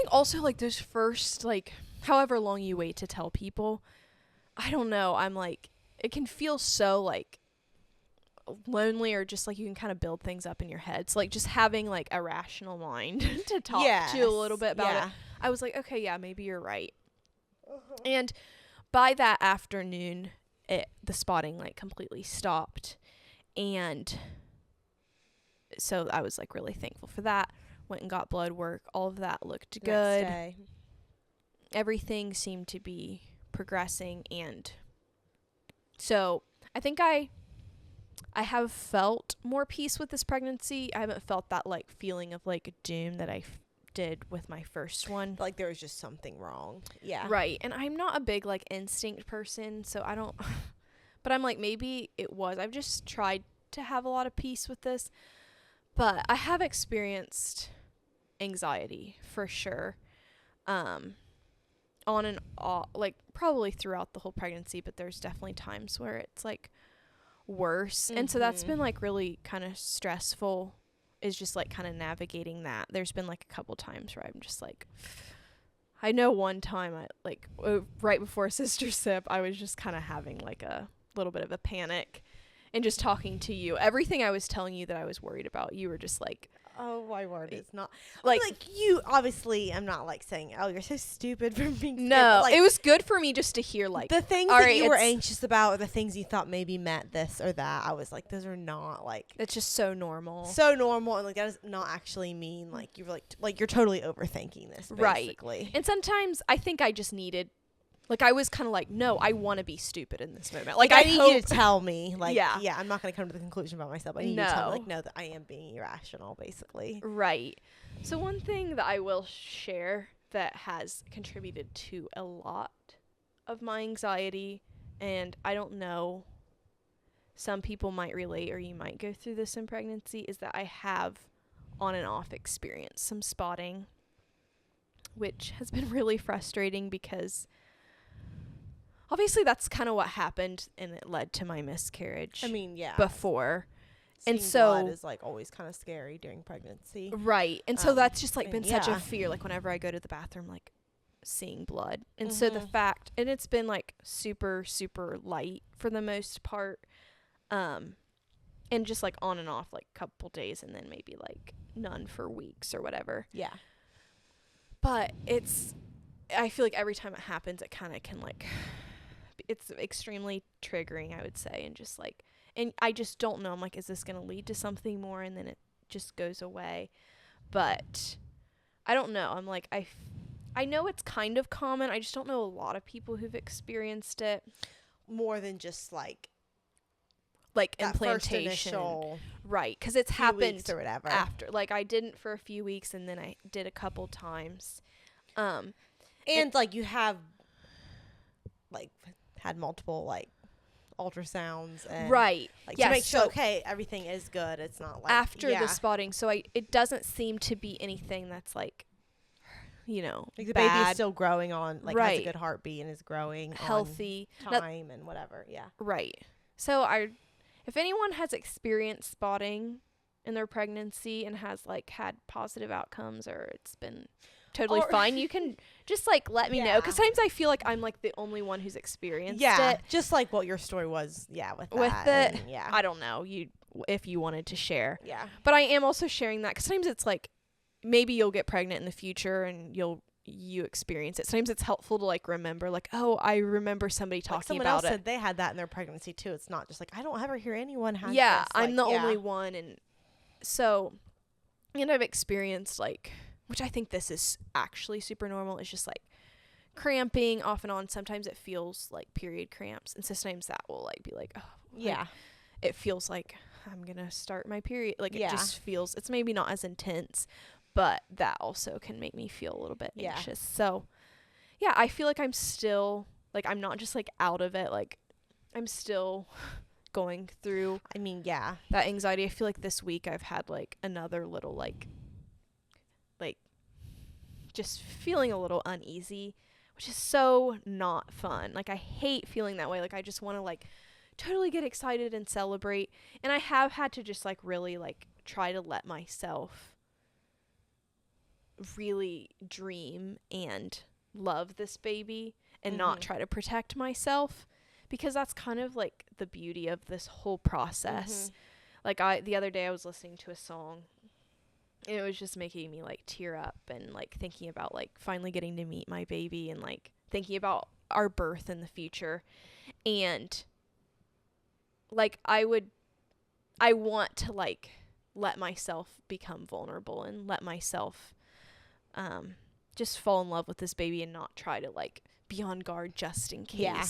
also, like, those first, like, however long you wait to tell people, I don't know. I'm, like, it can feel so, like lonely or just like you can kind of build things up in your head. So like just having like a rational mind to talk to a little bit about it. I was like, okay, yeah, maybe you're right. And by that afternoon, the spotting like completely stopped. And so I was like really thankful for that. Went and got blood work. All of that looked good. Next day. Everything seemed to be progressing, and so I think I have felt more peace with this pregnancy. I haven't felt that like feeling of like doom that I did with my first one. Like there was just something wrong. Yeah. Right. And I'm not a big like instinct person, so I don't but I'm like maybe it was. I've just tried to have a lot of peace with this. But I have experienced anxiety for sure. On and off, like probably throughout the whole pregnancy, but there's definitely times where it's like worse. And so that's been like really kind of stressful, is just like kind of navigating that. There's been like a couple times where I'm just like, I know one time I like right before Sister Sip, I was just kind of having like a little bit of a panic and just talking to you. Everything I was telling you that I was worried about, you were just like, oh my word, it's not like you obviously. I'm not like saying, oh, you're so stupid for being scared. No, like, it was good for me just to hear like the things that you were anxious about, or the things you thought maybe meant this or that. I was like, those are not like, it's just so normal, and like that does not actually mean like you were like you're totally overthinking this, basically. Right. And sometimes I think I just needed. Like, I was kind of like, no, I want to be stupid in this moment. Like, I need you to tell me. Like, yeah, I'm not going to come to the conclusion about myself. I need you to tell me, like, no, that I am being irrational, basically. Right. So, one thing that I will share that has contributed to a lot of my anxiety, and I don't know, some people might relate or you might go through this in pregnancy, is that I have on and off experienced some spotting, which has been really frustrating because obviously that's kind of what happened and it led to my miscarriage. I mean, yeah. Before. Seeing and so blood is like always kind of scary during pregnancy. Right. And so that's just like been such a fear. Like whenever I go to the bathroom, like seeing blood. And so the fact, and it's been like super, super light for the most part. And just like on and off like a couple days and then maybe like none for weeks or whatever. Yeah. But I feel like every time it happens, it kind of can like, it's extremely triggering, I would say. And just like, and I just don't know. I'm like, is this going to lead to something more? And then it just goes away. But I don't know. I'm like, I know it's kind of common. I just don't know a lot of people who've experienced it. More than just like implantation. Right. Because it's happened or whatever. After. Like I didn't for a few weeks and then I did a couple times. And like you have like had multiple like ultrasounds and right. Like to make sure okay, everything is good. It's not like after the spotting. So it doesn't seem to be anything that's like, you know, like the baby is still growing on like right. has a good heartbeat and is growing healthy on time and whatever. Yeah. Right. So if anyone has experienced spotting in their pregnancy and has like had positive outcomes or it's been totally fine, you can just like let me know, because sometimes I feel like I'm like the only one who's experienced it, just like what your story was with it. I don't know if you wanted to share, but I am also sharing that because sometimes it's like maybe you'll get pregnant in the future and you experience it. Sometimes it's helpful to like remember like, oh, I remember somebody talking someone about else it. Said they had that in their pregnancy too. It's not just like I don't ever hear anyone have this. I'm the only one. And so and I've experienced like, which I think this is actually super normal, is just like cramping off and on. Sometimes it feels like period cramps, and sometimes that will like be like, oh, like, it feels like I'm gonna start my period. Like it just feels, it's maybe not as intense, but that also can make me feel a little bit anxious. So yeah, I feel like I'm still like, I'm not just like out of it. Like I'm still going through. I mean, that anxiety. I feel like this week I've had like another little like just feeling a little uneasy, which is so not fun. Like I hate feeling that way. Like I just want to like totally get excited and celebrate. And I have had to just like really like try to let myself really dream and love this baby and not try to protect myself, because that's kind of like the beauty of this whole process. Like the other day I was listening to a song and it was just making me like tear up and like thinking about like finally getting to meet my baby and like thinking about our birth in the future. And like I want to like let myself become vulnerable and let myself just fall in love with this baby and not try to like be on guard just in case. Yeah.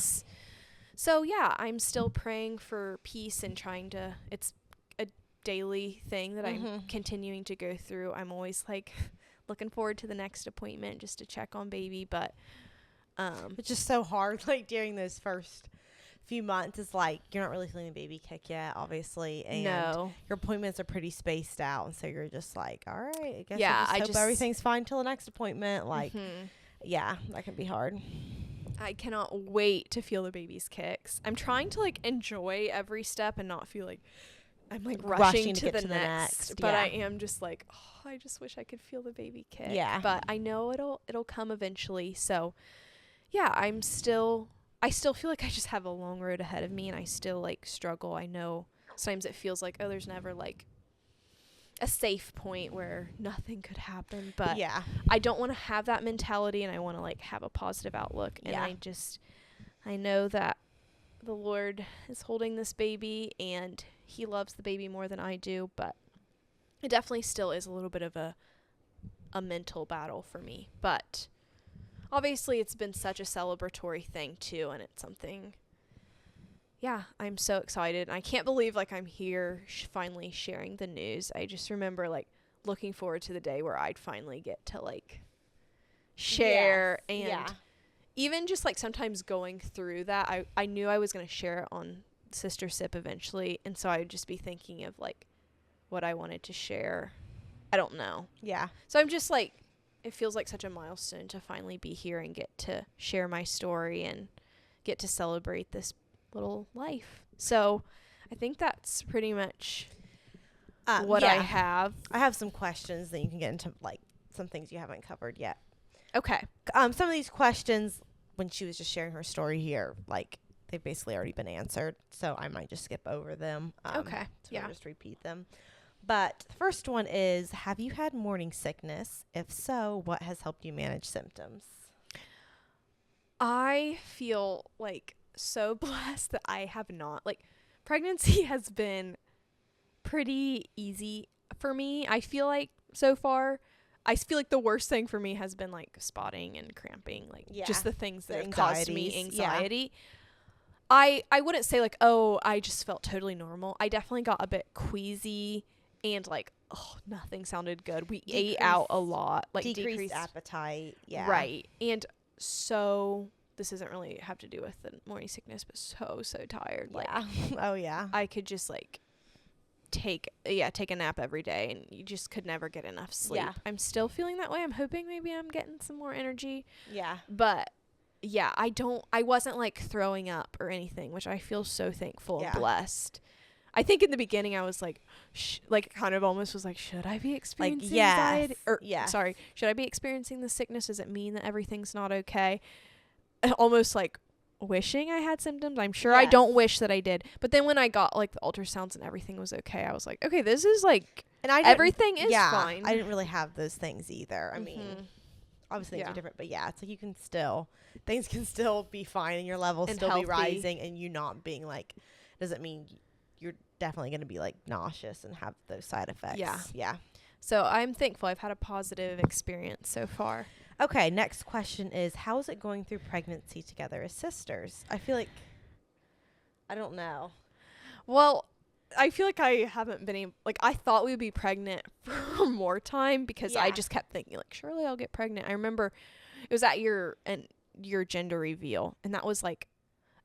So yeah, I'm still praying for peace and it's a daily thing that I'm continuing to go through. I'm always like looking forward to the next appointment just to check on baby, but it's just so hard like during those first few months. Is like you're not really feeling the baby kick yet, obviously, and your appointments are pretty spaced out, and so you're just like, all right, I guess I just hope everything's fine till the next appointment. Like yeah, that can be hard. I cannot wait to feel the baby's kicks. I'm trying to like enjoy every step and not feel like I'm like rushing to the next. But I am just like, oh, I just wish I could feel the baby kick. Yeah. But I know it'll come eventually. So yeah, I still feel like I just have a long road ahead of me and I still like struggle. I know sometimes it feels like, oh, there's never like a safe point where nothing could happen, but yeah, I don't want to have that mentality and I want to like have a positive outlook. And I know that the Lord is holding this baby and he loves the baby more than I do, but it definitely still is a little bit of a mental battle for me. But obviously it's been such a celebratory thing too, and it's something, yeah, I'm so excited. I can't believe like I'm here finally sharing the news. I just remember like looking forward to the day where I'd finally get to like share. And even just like sometimes going through that, I knew I was going to share it on Sister Sip eventually, and so I would just be thinking of like what I wanted to share. I don't know. Yeah. So I'm just like, it feels like such a milestone to finally be here and get to share my story and get to celebrate this little life. So I think that's pretty much what I have. I have some questions that you can get into, like some things you haven't covered yet. Okay. Some of these questions, when she was just sharing her story here, like they've basically already been answered, so I might just skip over them. Okay. So just repeat them. But the first one is, have you had morning sickness? If so, what has helped you manage symptoms? I feel like so blessed that I have not. Like, pregnancy has been pretty easy for me. I feel like so far, I feel like the worst thing for me has been like spotting and cramping, like just the things that have caused me anxiety. I wouldn't say like, oh, I just felt totally normal. I definitely got a bit queasy and like, oh, nothing sounded good. We ate out a lot, like decreased appetite. Yeah. Right. And so this doesn't really have to do with the morning sickness, but so tired. Like, oh yeah. I could just like take a nap every day and you just could never get enough sleep. Yeah. I'm still feeling that way. I'm hoping maybe I'm getting some more energy. Yeah. But yeah, I wasn't like throwing up or anything, which I feel so thankful and blessed. I think in the beginning I was like, kind of almost was like, should I be experiencing anxiety? Sorry, should I be experiencing the sickness? Does it mean that everything's not okay? Almost like wishing I had symptoms. I'm sure I don't wish that I did. But then when I got like the ultrasounds and everything was okay, I was like, okay, this is like, and everything is fine. I didn't really have those things either. I mean, obviously things are different, but it's like things can still be fine and your levels and still healthy. Be rising, and you not being like, doesn't mean you're definitely going to be like nauseous and have those side effects. Yeah. So I'm thankful I've had a positive experience so far. Okay, next question is, how is it going through pregnancy together as sisters? I feel like, I don't know. Well, I feel like I haven't been able, like I thought we would be pregnant for more time because I just kept thinking like, surely I'll get pregnant. I remember it was at your gender reveal, and that was like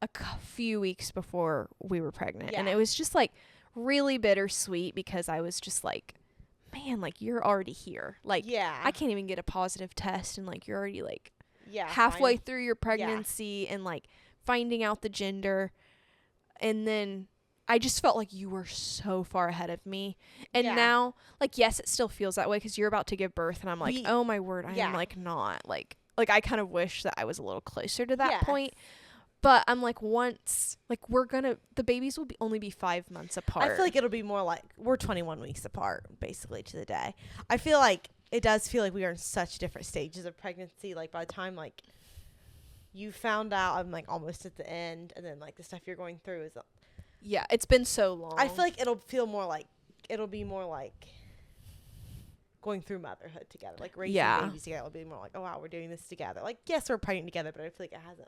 a few weeks before we were pregnant. And it was just like really bittersweet because I was just like, man, like you're already here. Like, I can't even get a positive test, and like you're already like halfway through your pregnancy and like finding out the gender. And then I just felt like you were so far ahead of me. And now, like, yes, it still feels that way because you're about to give birth, and I'm like, oh my word, I am like not like I kind of wish that I was a little closer to that point. But I'm like, once, like, the babies will only be 5 months apart. I feel like it'll be more like we're 21 weeks apart, basically, to the day. I feel like it does feel like we are in such different stages of pregnancy. Like, by the time, like, you found out, I'm, like, almost at the end. And then, like, the stuff you're going through is... yeah, it's been so long. I feel like it'll be more like going through motherhood together, like raising babies together. It'll be more like, oh wow, we're doing this together. Like, yes, we're pregnant together, but I feel like it hasn't.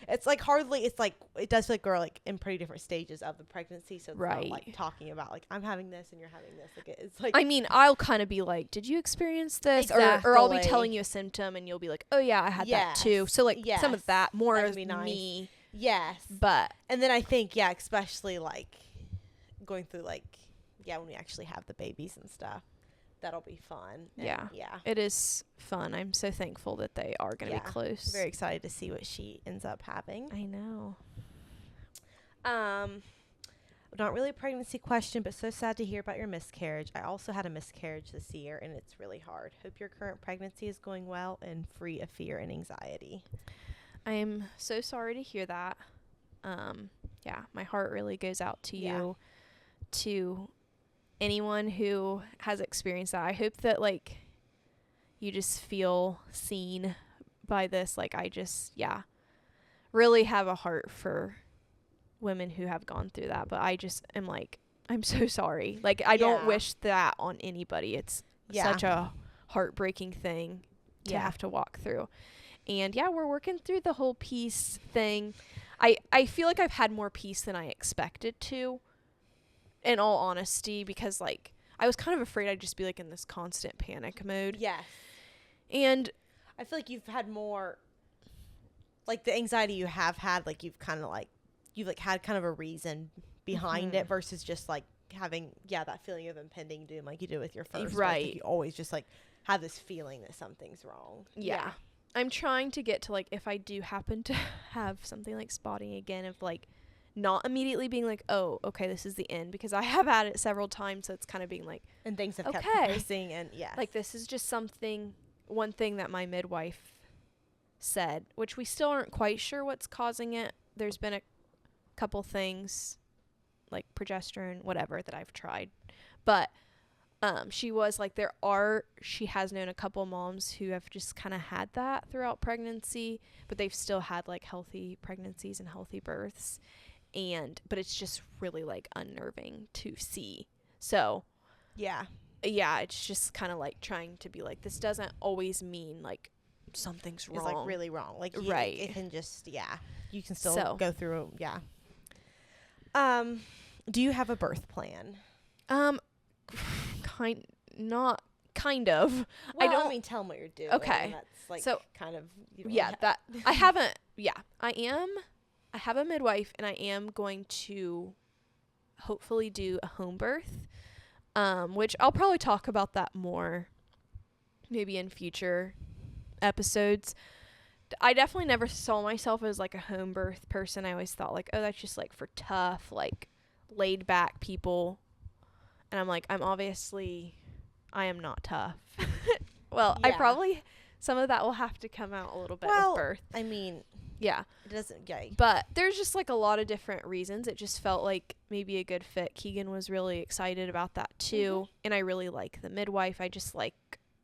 It's like hardly. It's like it does feel like we're like in pretty different stages of the pregnancy. So it's not like talking about like I'm having this and you're having this. Like it's like. I mean, I'll kind of be like, did you experience this? Or I'll be telling you a symptom and you'll be like, oh yeah, I had that too. So like some of that more of me. Yes. But and then I think especially like going through like when we actually have the babies and stuff. That'll be fun. Yeah. It is fun. I'm so thankful that they are going to be close. Very excited to see what she ends up having. I know. Not really a pregnancy question, but so sad to hear about your miscarriage. I also had a miscarriage this year, and it's really hard. Hope your current pregnancy is going well and free of fear and anxiety. I am so sorry to hear that. My heart really goes out to you, to anyone who has experienced that. I hope that like you just feel seen by this. Like I just really have a heart for women who have gone through that, but I just am like, I'm so sorry. Like I don't wish that on anybody. It's such a heartbreaking thing to have to walk through. And we're working through the whole peace thing. I feel like I've had more peace than I expected to, in all honesty, because like I was kind of afraid I'd just be like in this constant panic mode. Yes. And I feel like you've had more like the anxiety you have had, like you've kind of like had kind of a reason behind it versus just like having that feeling of impending doom like you do with your first. Right. Like you always just like have this feeling that something's wrong. Yeah. I'm trying to get to like, if I do happen to have something like spotting again, of like not immediately being like, oh, okay, this is the end, because I have had it several times. So it's kind of being like, and things have kept progressing, and like this is just one thing that my midwife said, which we still aren't quite sure what's causing it. There's been a couple things like progesterone, whatever, that I've tried, but she was like, she has known a couple moms who have just kind of had that throughout pregnancy, but they've still had like healthy pregnancies and healthy births. But it's just really like unnerving to see. So it's just kind of like trying to be like, this doesn't always mean like something's wrong. It's like really wrong. Like it can just you can still go through. Do you have a birth plan? Kind of. Well, I don't mean tell them what you're doing. Okay. That's like so kind of that I haven't. I have a midwife, and I am going to hopefully do a home birth, which I'll probably talk about that more maybe in future episodes. I definitely never saw myself as like a home birth person. I always thought like, oh, that's just like for tough, like laid back people. And I'm like, I am not tough. Well, I probably, some of that will have to come out a little bit with birth. I mean, it doesn't, but there's just like a lot of different reasons. It just felt like maybe a good fit. Keegan was really excited about that too. And I really like the midwife. I just like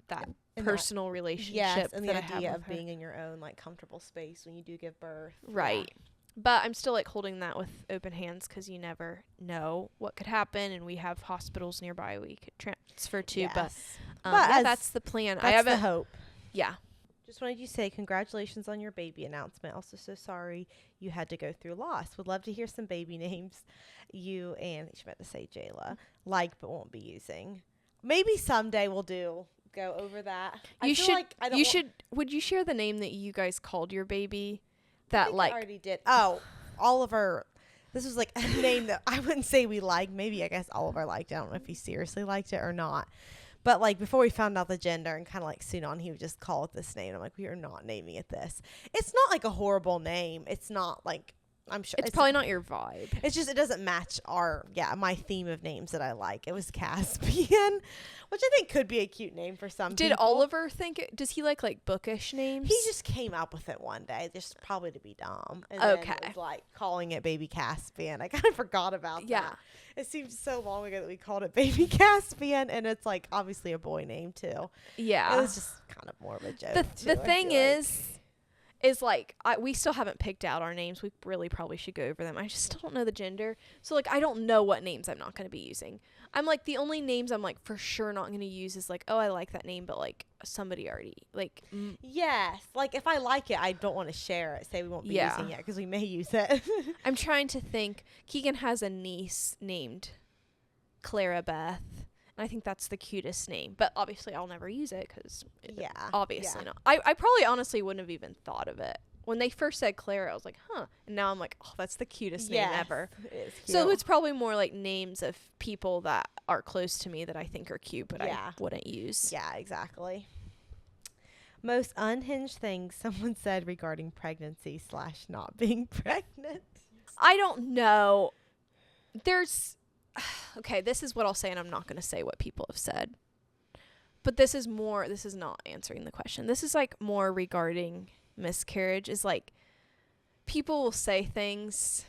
that personal relationship. Yes, and the idea of being in your own like comfortable space when you do give birth. Right. But I'm still like holding that with open hands, because you never know what could happen, and we have hospitals nearby we could transfer to. Yes. But that's the plan. That's the hope. Yeah. Just wanted you to say congratulations on your baby announcement. Also so sorry you had to go through loss. Would love to hear some baby names you and, she meant to say Jayla, like but won't be using. Maybe someday we'll go over that. Would you share the name that you guys called your baby? That like I already did. Oh, Oliver. This was like a name that I wouldn't say we liked. Maybe I guess Oliver liked it. I don't know if he seriously liked it or not. But like before we found out the gender, and kind of like soon on, he would just call it this name. I'm like, we are not naming it this. It's not like a horrible name. It's not like I'm sure it's probably not your vibe. It's just, it doesn't match my theme of names that I like. It was Caspian, which I think could be a cute name for some people. Did Oliver think it? Does he like bookish names? He just came up with it one day, just probably to be dumb. And Okay. then it was like calling it Baby Caspian. I kind of forgot about Yeah. that. It seemed so long ago that we called it Baby Caspian, and it's like obviously a boy name too. Yeah. It was just kind of more of a joke. The thing is like we still haven't picked out our names. We really probably should go over them. I just still don't know the gender. So like I don't know what names I'm not going to be using. I'm like the only names I'm like for sure not going to use is like, oh, I like that name, but like somebody already like yes, like if I like it, I don't want to share it. Say we won't be using it because we may use it. I'm trying to think. Keegan has a niece named Clara Beth. And I think that's the cutest name. But obviously I'll never use it because obviously not. I probably honestly wouldn't have even thought of it. When they first said Clara, I was like, huh. And now I'm like, oh, that's the cutest name ever. It is cute. So it's probably more like names of people that are close to me that I think are cute, but I wouldn't use. Yeah, exactly. Most unhinged things someone said regarding pregnancy / not being pregnant. I don't know. Okay, this is what I'll say, and I'm not going to say what people have said. But this is not answering the question. This is like more regarding miscarriage, is like people will say things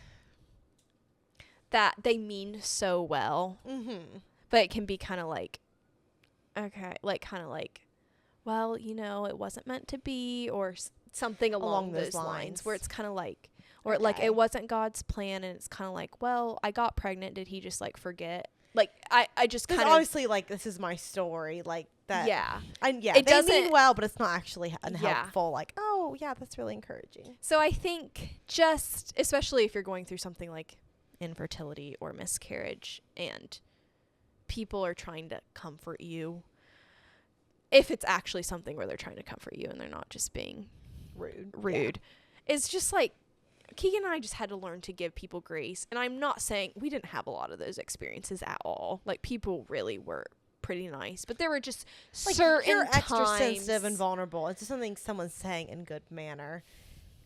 that they mean so well, but it can be kind of like, okay, like kind of like, well, it wasn't meant to be, or something along those lines, where it's kind of like, or like it wasn't God's plan, and it's kind of like, well, I got pregnant. Did he just like forget? Like I just kind of obviously like this is my story, like that. Yeah, it they mean well, but it's not actually unhelpful. Yeah. Like, oh yeah, that's really encouraging. So I think just especially if you're going through something like infertility or miscarriage, and people are trying to comfort you, if it's actually something where they're trying to comfort you and they're not just being rude, it's just like. Keegan and I just had to learn to give people grace. And I'm not saying we didn't have a lot of those experiences at all. Like, people really were pretty nice. But there were just like certain you're times. Extra sensitive and vulnerable. It's just something someone's saying in good manner.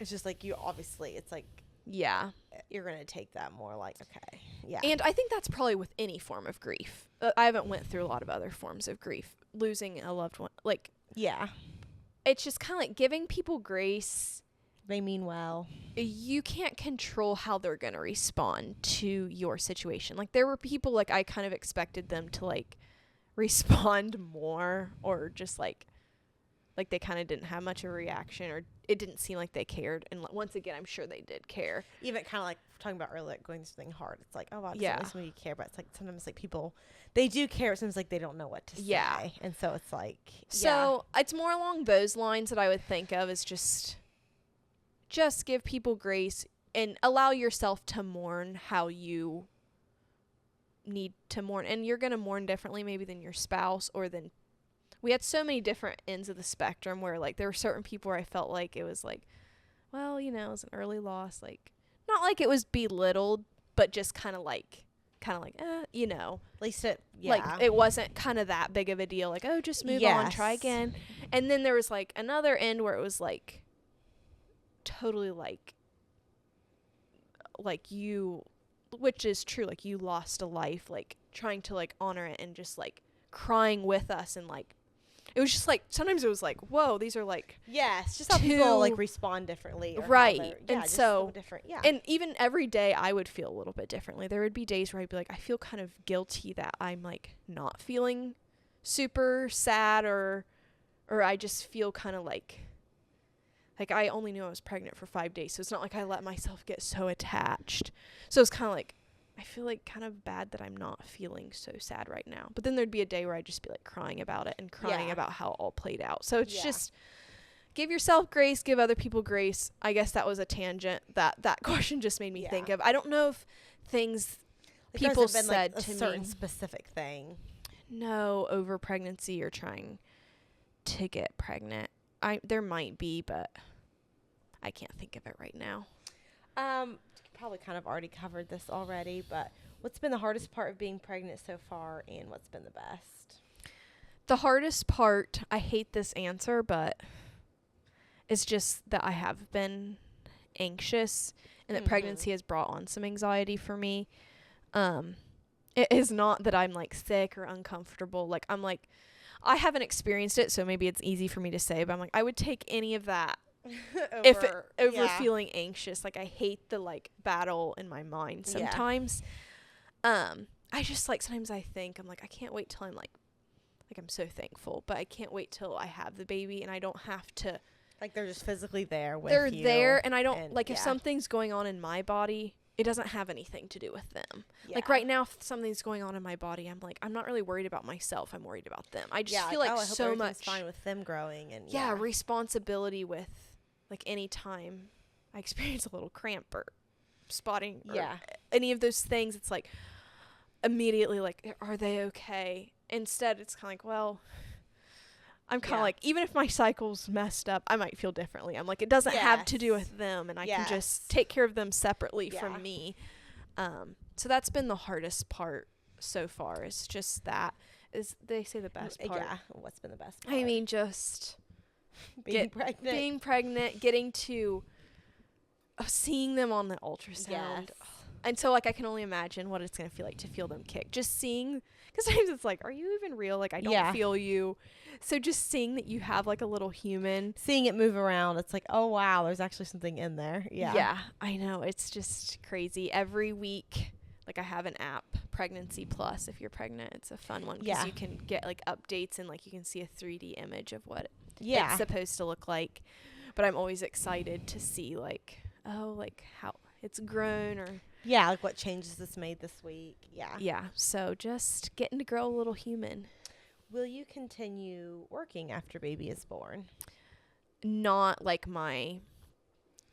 It's just like you obviously, it's like. Yeah. You're going to take that more like, okay. Yeah. And I think that's probably with any form of grief. I haven't went through a lot of other forms of grief. Losing a loved one. Like. Yeah. It's just kind of like giving people grace. They mean well. You can't control how they're going to respond to your situation. Like, there were people, like, I kind of expected them to, like, respond more, or just, like they kind of didn't have much of a reaction, or it didn't seem like they cared. And once again, I'm sure they did care. Even kind of like talking about earlier, like going through something hard. It's like, oh, wow, somebody care. But it's like sometimes, like, people, they do care. It seems like they don't know what to say. And so it's like, So it's more along those lines that I would think of as just give people grace and allow yourself to mourn how you need to mourn. And you're going to mourn differently maybe than your spouse, or than we had so many different ends of the spectrum where like there were certain people where I felt like it was like, well, it was an early loss. Like, not like it was belittled, but just kind of like, at least it, like it wasn't kind of that big of a deal. Like, oh, just move on, try again. And then there was like another end where it was like, totally like you, which is true, like you lost a life, like trying to like honor it and just like crying with us, and like it was just like sometimes it was like, whoa, these are like just how people like respond differently, right? And so different, and even every day I would feel a little bit differently. There would be days where I'd be like, I feel kind of guilty that I'm like not feeling super sad, or I just feel kind of like I only knew I was pregnant for 5 days, so it's not like I let myself get so attached. So it's kind of like, I feel like kind of bad that I'm not feeling so sad right now. But then there'd be a day where I'd just be like crying about it and crying about how it all played out. So it's just give yourself grace, give other people grace. I guess that was a tangent that question just made me think of. I don't know if things like people said like to me. A certain specific thing. No, over pregnancy or trying to get pregnant. There might be, but I can't think of it right now. Probably kind of already covered this already, but what's been the hardest part of being pregnant so far, and what's been the best? The hardest part, I hate this answer, but it's just that I have been anxious, and that pregnancy has brought on some anxiety for me. It is not that I'm like sick or uncomfortable. Like I'm like, I haven't experienced it, so maybe it's easy for me to say, but I'm like, I would take any of that over feeling anxious. Like I hate the like battle in my mind sometimes. I just like, sometimes I think I'm like, I can't wait till I'm like I'm so thankful, but I can't wait till I have the baby and I don't have to, like, they're just physically there with they're you. there, and I don't like if something's going on in my body, it doesn't have anything to do with them. Like right now, if something's going on in my body, I'm like, I'm not really worried about myself. I'm worried about them. I just feel like I so hope much fine with them growing and responsibility with like any time I experience a little cramp or spotting or any of those things. It's like immediately like, are they okay? Instead, it's kind of like, well, I'm kind of like, even if my cycle's messed up, I might feel differently. I'm like, it doesn't have to do with them, and I can just take care of them separately from me. So that's been the hardest part so far. Is just that is they say the best part. Yeah, what's been the best part? I mean, just being pregnant, getting to seeing them on the ultrasound. Yes. And so, like, I can only imagine what it's going to feel like to feel them kick. Just seeing, because sometimes it's like, are you even real? Like, I don't feel you. So just seeing that you have, like, a little human. Seeing it move around, it's like, oh, wow, there's actually something in there. Yeah. Yeah, I know. It's just crazy. Every week, like, I have an app, Pregnancy Plus. If you're pregnant, it's a fun one. Because you can get, like, updates and, like, you can see a 3D image of what it's supposed to look like. But I'm always excited to see, like, oh, like, how it's grown or... Yeah, like what changes this made this week. Yeah. Yeah. So just getting to grow a little human. Will you continue working after baby is born? Not like my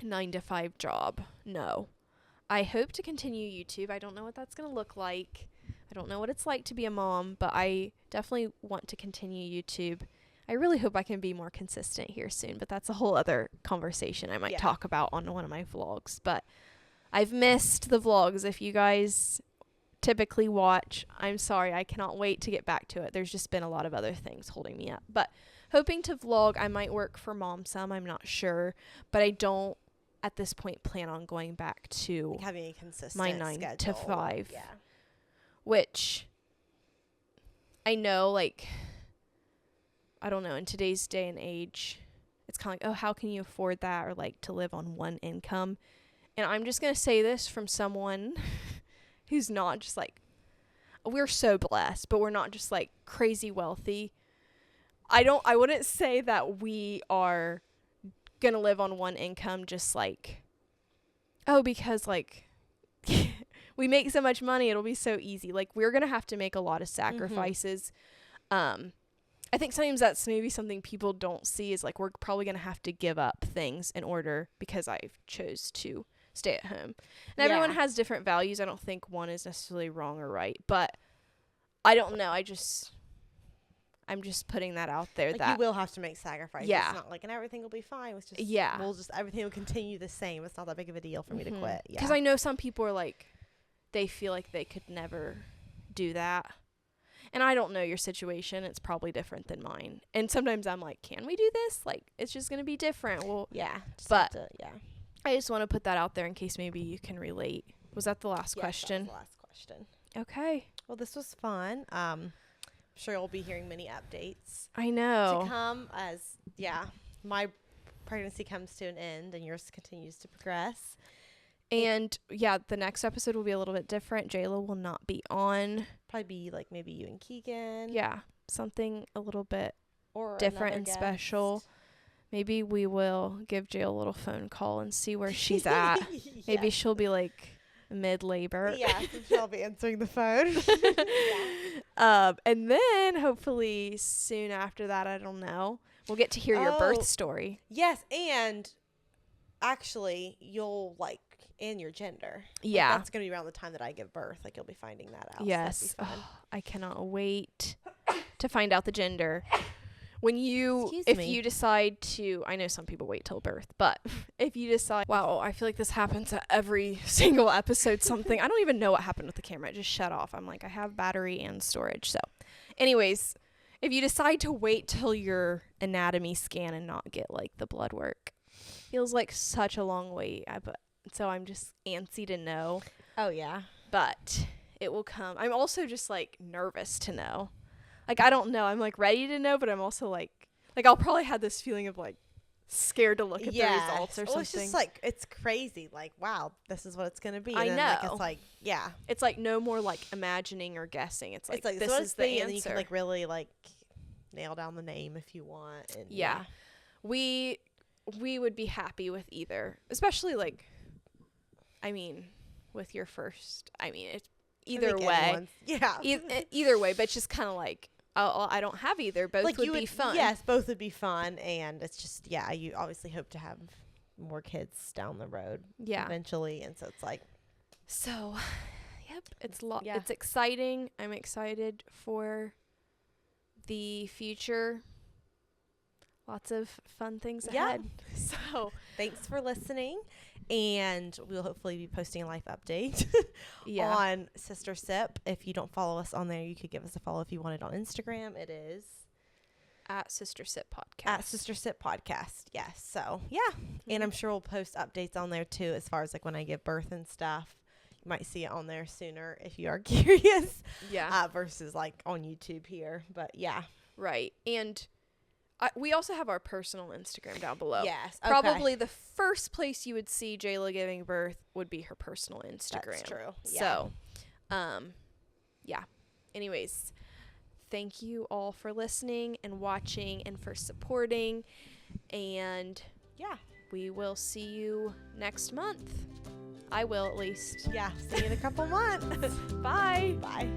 9-to-5 job. No. I hope to continue YouTube. I don't know what that's going to look like. I don't know what it's like to be a mom, but I definitely want to continue YouTube. I really hope I can be more consistent here soon, but that's a whole other conversation I might talk about on one of my vlogs. But I've missed the vlogs. If you guys typically watch, I'm sorry. I cannot wait to get back to it. There's just been a lot of other things holding me up. But hoping to vlog. I might work for Mom some. I'm not sure. But I don't, at this point, plan on going back to like having a consistent my 9-to-5. Yeah. Which I know, like, I don't know, in today's day and age, it's kind of like, oh, how can you afford that? Or, like, to live on one income. And I'm just going to say this from someone who's not just like, we're so blessed, but we're not just like crazy wealthy. I wouldn't say that we are going to live on one income just like, oh, because like we make so much money, it'll be so easy. Like we're going to have to make a lot of sacrifices. I think sometimes that's maybe something people don't see is like, we're probably going to have to give up things in order because I've chose to stay at home. And everyone has different values. I don't think one is necessarily wrong or right, but I don't know. I'm just putting that out there, like that you will have to make sacrifices. Yeah. It's not like, and everything will be fine. It's just, everything will continue the same. It's not that big of a deal for me to quit. Yeah. Because I know some people are like, they feel like they could never do that. And I don't know your situation. It's probably different than mine. And sometimes I'm like, can we do this? Like, it's just going to be different. Well, but I just want to put that out there in case maybe you can relate. Was that the last question? That was the last question. Okay. Well, this was fun. I'm sure you'll be hearing many updates. I know. To come as, my pregnancy comes to an end and yours continues to progress. And, the next episode will be a little bit different. Jayla will not be on. Probably be like maybe you and Keegan. Yeah. Something a little bit or different and special. Maybe we will give Jayla a little phone call and see where she's at. Maybe she'll be like mid-labor. Yeah, so she'll be answering the phone. And then hopefully soon after that, I don't know, we'll get to hear your birth story. Yes, and actually you'll like and your gender. Yeah. Like, that's going to be around the time that I give birth. Like you'll be finding that out. Yes. So I cannot wait to find out the gender. When if you decide to, I know some people wait till birth, but if you decide, wow, I feel like this happens at every single episode, something, I don't even know what happened with the camera. It just shut off. I'm like, I have battery and storage. So anyways, if you decide to wait till your anatomy scan and not get like the blood work, Feels like such a long wait. So I'm just antsy to know. Oh, yeah. But it will come. I'm also just, like, nervous to know. Like, I don't know. I'm, like, ready to know, but I'm also, like, I'll probably have this feeling of, like, scared to look at the results or something. It's just, like, it's crazy. Like, wow, this is what it's going to be. I and then, know. Like, it's like, yeah. It's, like, no more, like, imagining or guessing. It's, like this is the answer. And then you can, like, really, like, nail down the name if you want. And yeah. We would be happy with either. Especially, like, I mean, with your first, I mean, it's either way. Yeah. Either way, but it's just kind of like, I don't have either. Both like would be fun. Yes, both would be fun. And it's just, yeah, you obviously hope to have more kids down the road. Yeah. Eventually. And so it's like. So, yep. It's exciting. I'm excited for the future. Lots of fun things ahead. So, thanks for listening. And we'll hopefully be posting a life update on Sister Sip. If you don't follow us on there, you could give us a follow if you want it on Instagram. It is at Sister Sip Podcast. At Sister Sip Podcast. Yes. So, yeah. Mm-hmm. And I'm sure we'll post updates on there too, as far as like when I give birth and stuff. You might see it on there sooner if you are curious. Yeah. Versus like on YouTube here. But yeah. Right. And we also have our personal Instagram down below. Yes. Okay. Probably the first place you would see Jayla giving birth would be her personal Instagram. That's true. Yeah. So, yeah. Anyways, thank you all for listening and watching and for supporting. And yeah, we will see you next month. I will, at least. Yeah. See you in a couple months. Bye. Bye.